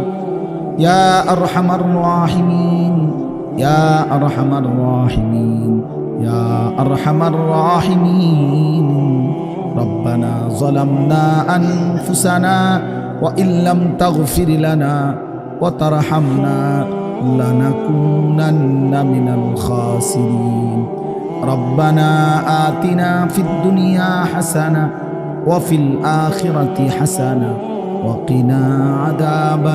يا أرحم الراحمين يا أرحم الراحمين يا أرحم الراحمين ربنا ظلمنا أنفسنا وإن لم تغفر لنا وترحمنا لنكونن من الخاسرين ربنا آتنا في الدنيا حسنة وفي الآخرة حسنة وقنا عذاب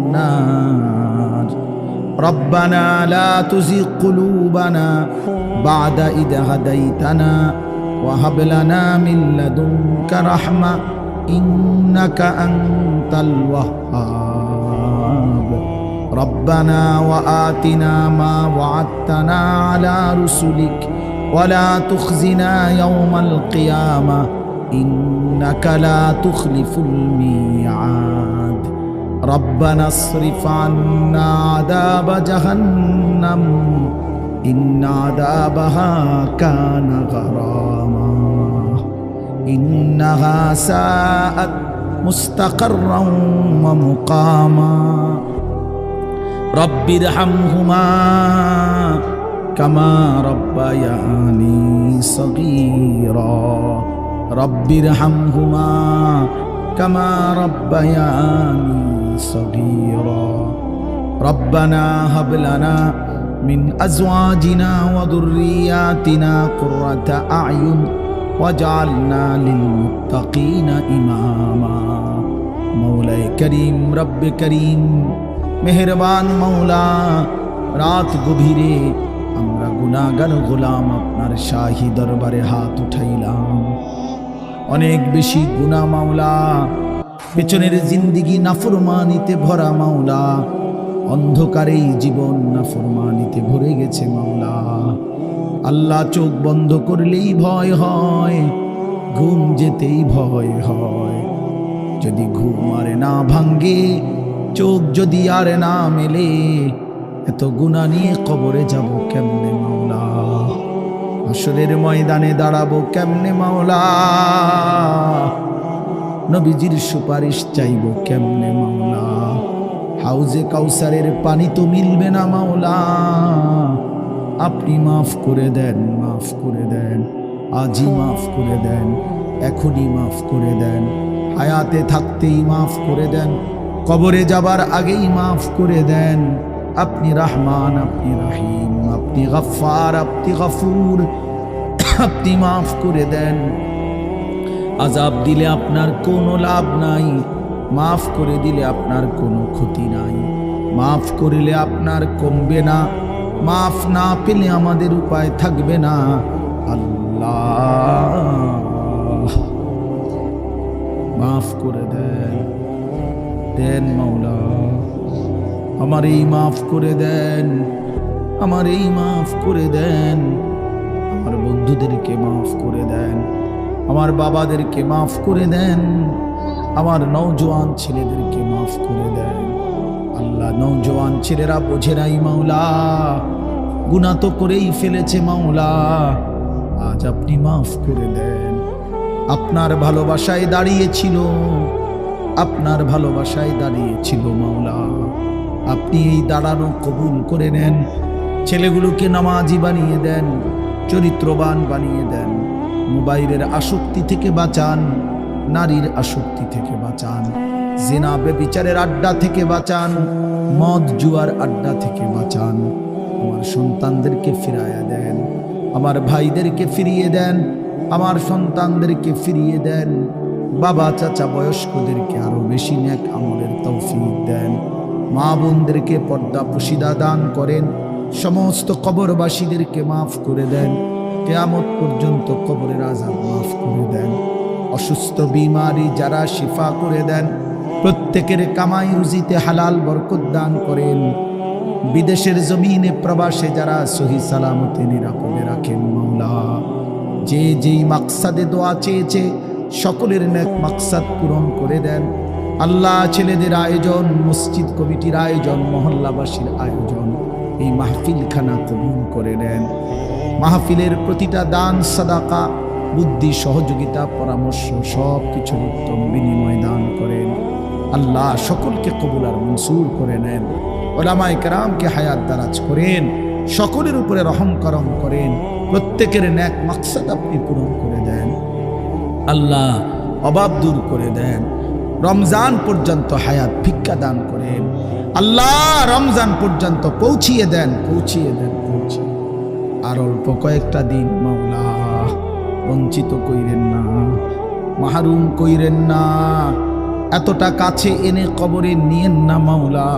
النار ربنا لا تزغ قلوبنا بعد إذ هديتنا وهب لنا من لدنك رحمة إنك أنت الوهاب ربنا وآتنا ما وعدتنا على رسلك ولا تخزنا يوم القيامة إنك لا تخلف الميعاد ربنا اصرف عنا عذاب جهنم إن عذابها كان غراما إنها ساءت مستقرا ومقاما رب ارحمهما كما ربياني صغيرا رب ارحمهما كما ربياني صغيرا ربنا هب لنا من أزواجنا وذرياتنا قرة أعين واجعلنا للمتقين إماما مولاي كريم رب كريم মেহেরবান মাওলা রাত গভীরে আমরা গুনাহগার গোলাম আপনার শাহী দরবারে হাত উঠাইলাম অনেক বেশি গুনাহ মাওলা পেছনের জিন্দেগি নাফরমানিতে ভরা মাওলা অন্ধকারেই জীবন নাফরমানিতে ভরে গেছে মাওলা আল্লাহ চোখ বন্ধ করলেই ভয় হয় ঘুম যেতেই ভয় হয় যদি ঘুম আর না ভাঙ্গে চোখ যদি আর না মেলে এত গুনাহ নিয়ে কবরে যাব কেমনে মাওলা হাসরের ময়দানে দাঁড়াবো কেমনে মাওলা নবীজির সুপারিশ চাইবো কেমনে মাওলা হাউজে কাউসারের পানি তো মিলবে না মাওলা আপনি মাফ করে দেন মাফ করে দেন আজই মাফ করে দেন এখনই মাফ করে দেন হায়াতে থাকতেই মাফ করে দেন কবরে যাবার আগেই মাফ করে দেন আপনি রহমান আপনি রহিম আপনি গফফার আপনি গফুর আপনি মাফ করে দেন আযাব দিলে আপনার কোনো লাভ নাই মাফ করে দিলে আপনার কোনো ক্ষতি নাই মাফ করিলে আপনার কমবে না মাফ না পেলে আমাদের উপায় থাকবে না আল্লাহ মাফ করে দেন দেন মাওলা আমার এই মাফ করে দেন আমার এই মাফ করে দেন আমার বন্ধুদেরকে মাফ করে দেন আমার বাবাদেরকে মাফ করে দেন আমার নওজোয়ান ছেলেদেরকে মাফ করে দেন আল্লাহ নওজোয়ান ছেলেরা বোঝে নাই মাওলা গুনাহ তো করেই ফেলেছে মাওলা আজ আপনি মাফ করে দেন আপনার ভালোবাসায় দাঁড়িয়েছিল আপনার ভালোবাসায় দাঁড়িয়েছিল মাওলা আপনি এই দাঁড়ানো কবুল করে নেন ছেলেগুলোকে নামাজি বানিয়ে দেন চরিত্রবান বানিয়ে দেন মোবাইলের আসক্তি থেকে বাঁচান নারীর আসক্তি থেকে বাঁচান জিনা ব্যভিচারের আড্ডা থেকে বাঁচান মদ জুয়ার আড্ডা থেকে বাঁচান আমার সন্তানদেরকে ফিরাইয়া দেন আমার ভাইদেরকে ফিরিয়ে দেন আমার সন্তানদেরকে ফিরিয়ে দেন বাবা চাচা বয়স্কদেরকে আরো বেশি নেক আমলের তৌফিক দেন মা বোনদেরকে পর্দা পুশিদা দান করেন সমস্ত কবরবাসীদেরকে মাফ করে দেন কিয়ামত পর্যন্ত কবরের আযাব মাফ করে দেন অসুস্থ বিমারি যারা শিফা করে দেন প্রত্যেকের কামাই রুজিতে হালাল বরকত দান করেন বিদেশের জমিনে প্রবাসে যারা সহি সালামতে নিরাপদে রাখেন মাওলা যে যেই মাকসাদে দোয়া চেয়েছে সকলের নেক মাকসাদ পূরণ করে দেন আল্লাহ ছেলেদের আয়োজন মসজিদ কমিটির আয়োজন মহল্লাবাসীর আয়োজন এই মাহফিলখানা কবুল করে নেন মাহফিলের প্রতিটা দান সাদাকা বুদ্ধি, সহযোগিতা, পরামর্শ সব কিছুর উত্তম বিনিময় দান করেন। আল্লাহ সকলকে কবুল আর মনসুর করে নেন। ওলামায়ে কেরামকে হায়াত দারাজ করেন, সকলের উপরে রহম করম করেন, প্রত্যেকের নেক মাকসাদ আপনি পূরণ করে দেন। আল্লাহ অভাব দূর করে দেন। রমজান পর্যন্ত হায়াত ভিক্ষা দান করেন। আল্লাহ রমজান পর্যন্ত পৌঁছিয়ে দেন, পৌঁছিয়ে দেন, পৌঁছিয়ে। আর অল্প কয়েকটা দিন মাওলা, বঞ্চিত কইরেন না, মাহরুম কইরেন না, এতটা কাছে এনে কবরে নিয়েন না মাওলা।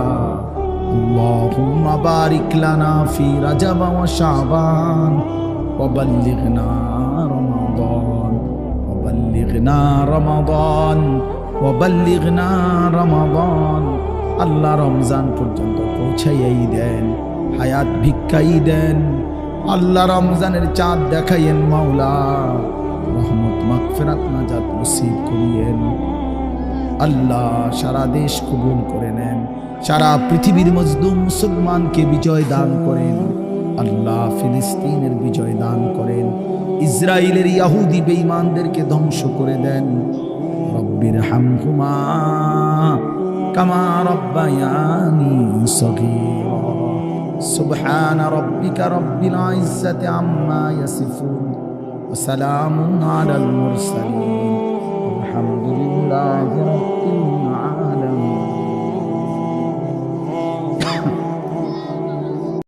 আল্লাহুম্মা বারিক লানা ফি রাজাব ওয়া শাবান ওয়া বাল্লিগনা রমাদান ওয়া বাল্লিগনা রমাদান ওয়া বাল্লিগনা রমাদান। আল্লাহ রমজান পর্যন্ত পৌঁছাইয়াই দেন, হায়াত ভিক্ষাই দেন। আল্লাহ রমজানের চাঁদ দেখাইয়েন মাওলা, রহমত মাগফিরাত নাজাত নসিব করিয়েন। আল্লাহ সারা দেশ কবুল করে নেন, সারা পৃথিবীর মজলুম মুসলমানকে বিজয় দান করেন। আল্লাহ ফিলিস্তিনের বিজয় দান করেন, ইসরায়েলের ইহুদি বেঈমানদেরকে ধ্বংস করে দেন। রব্বির হামহুমা কামা রব্বায়ানি সগীরা। সুবহানা রাব্বিকা রব্বিল ইজ্জাতি আম্মা ইয়াসিফুন ওয়া সালামুন আলাল মুরসালিন। আলহামদুলিল্লাহি রাব্বিল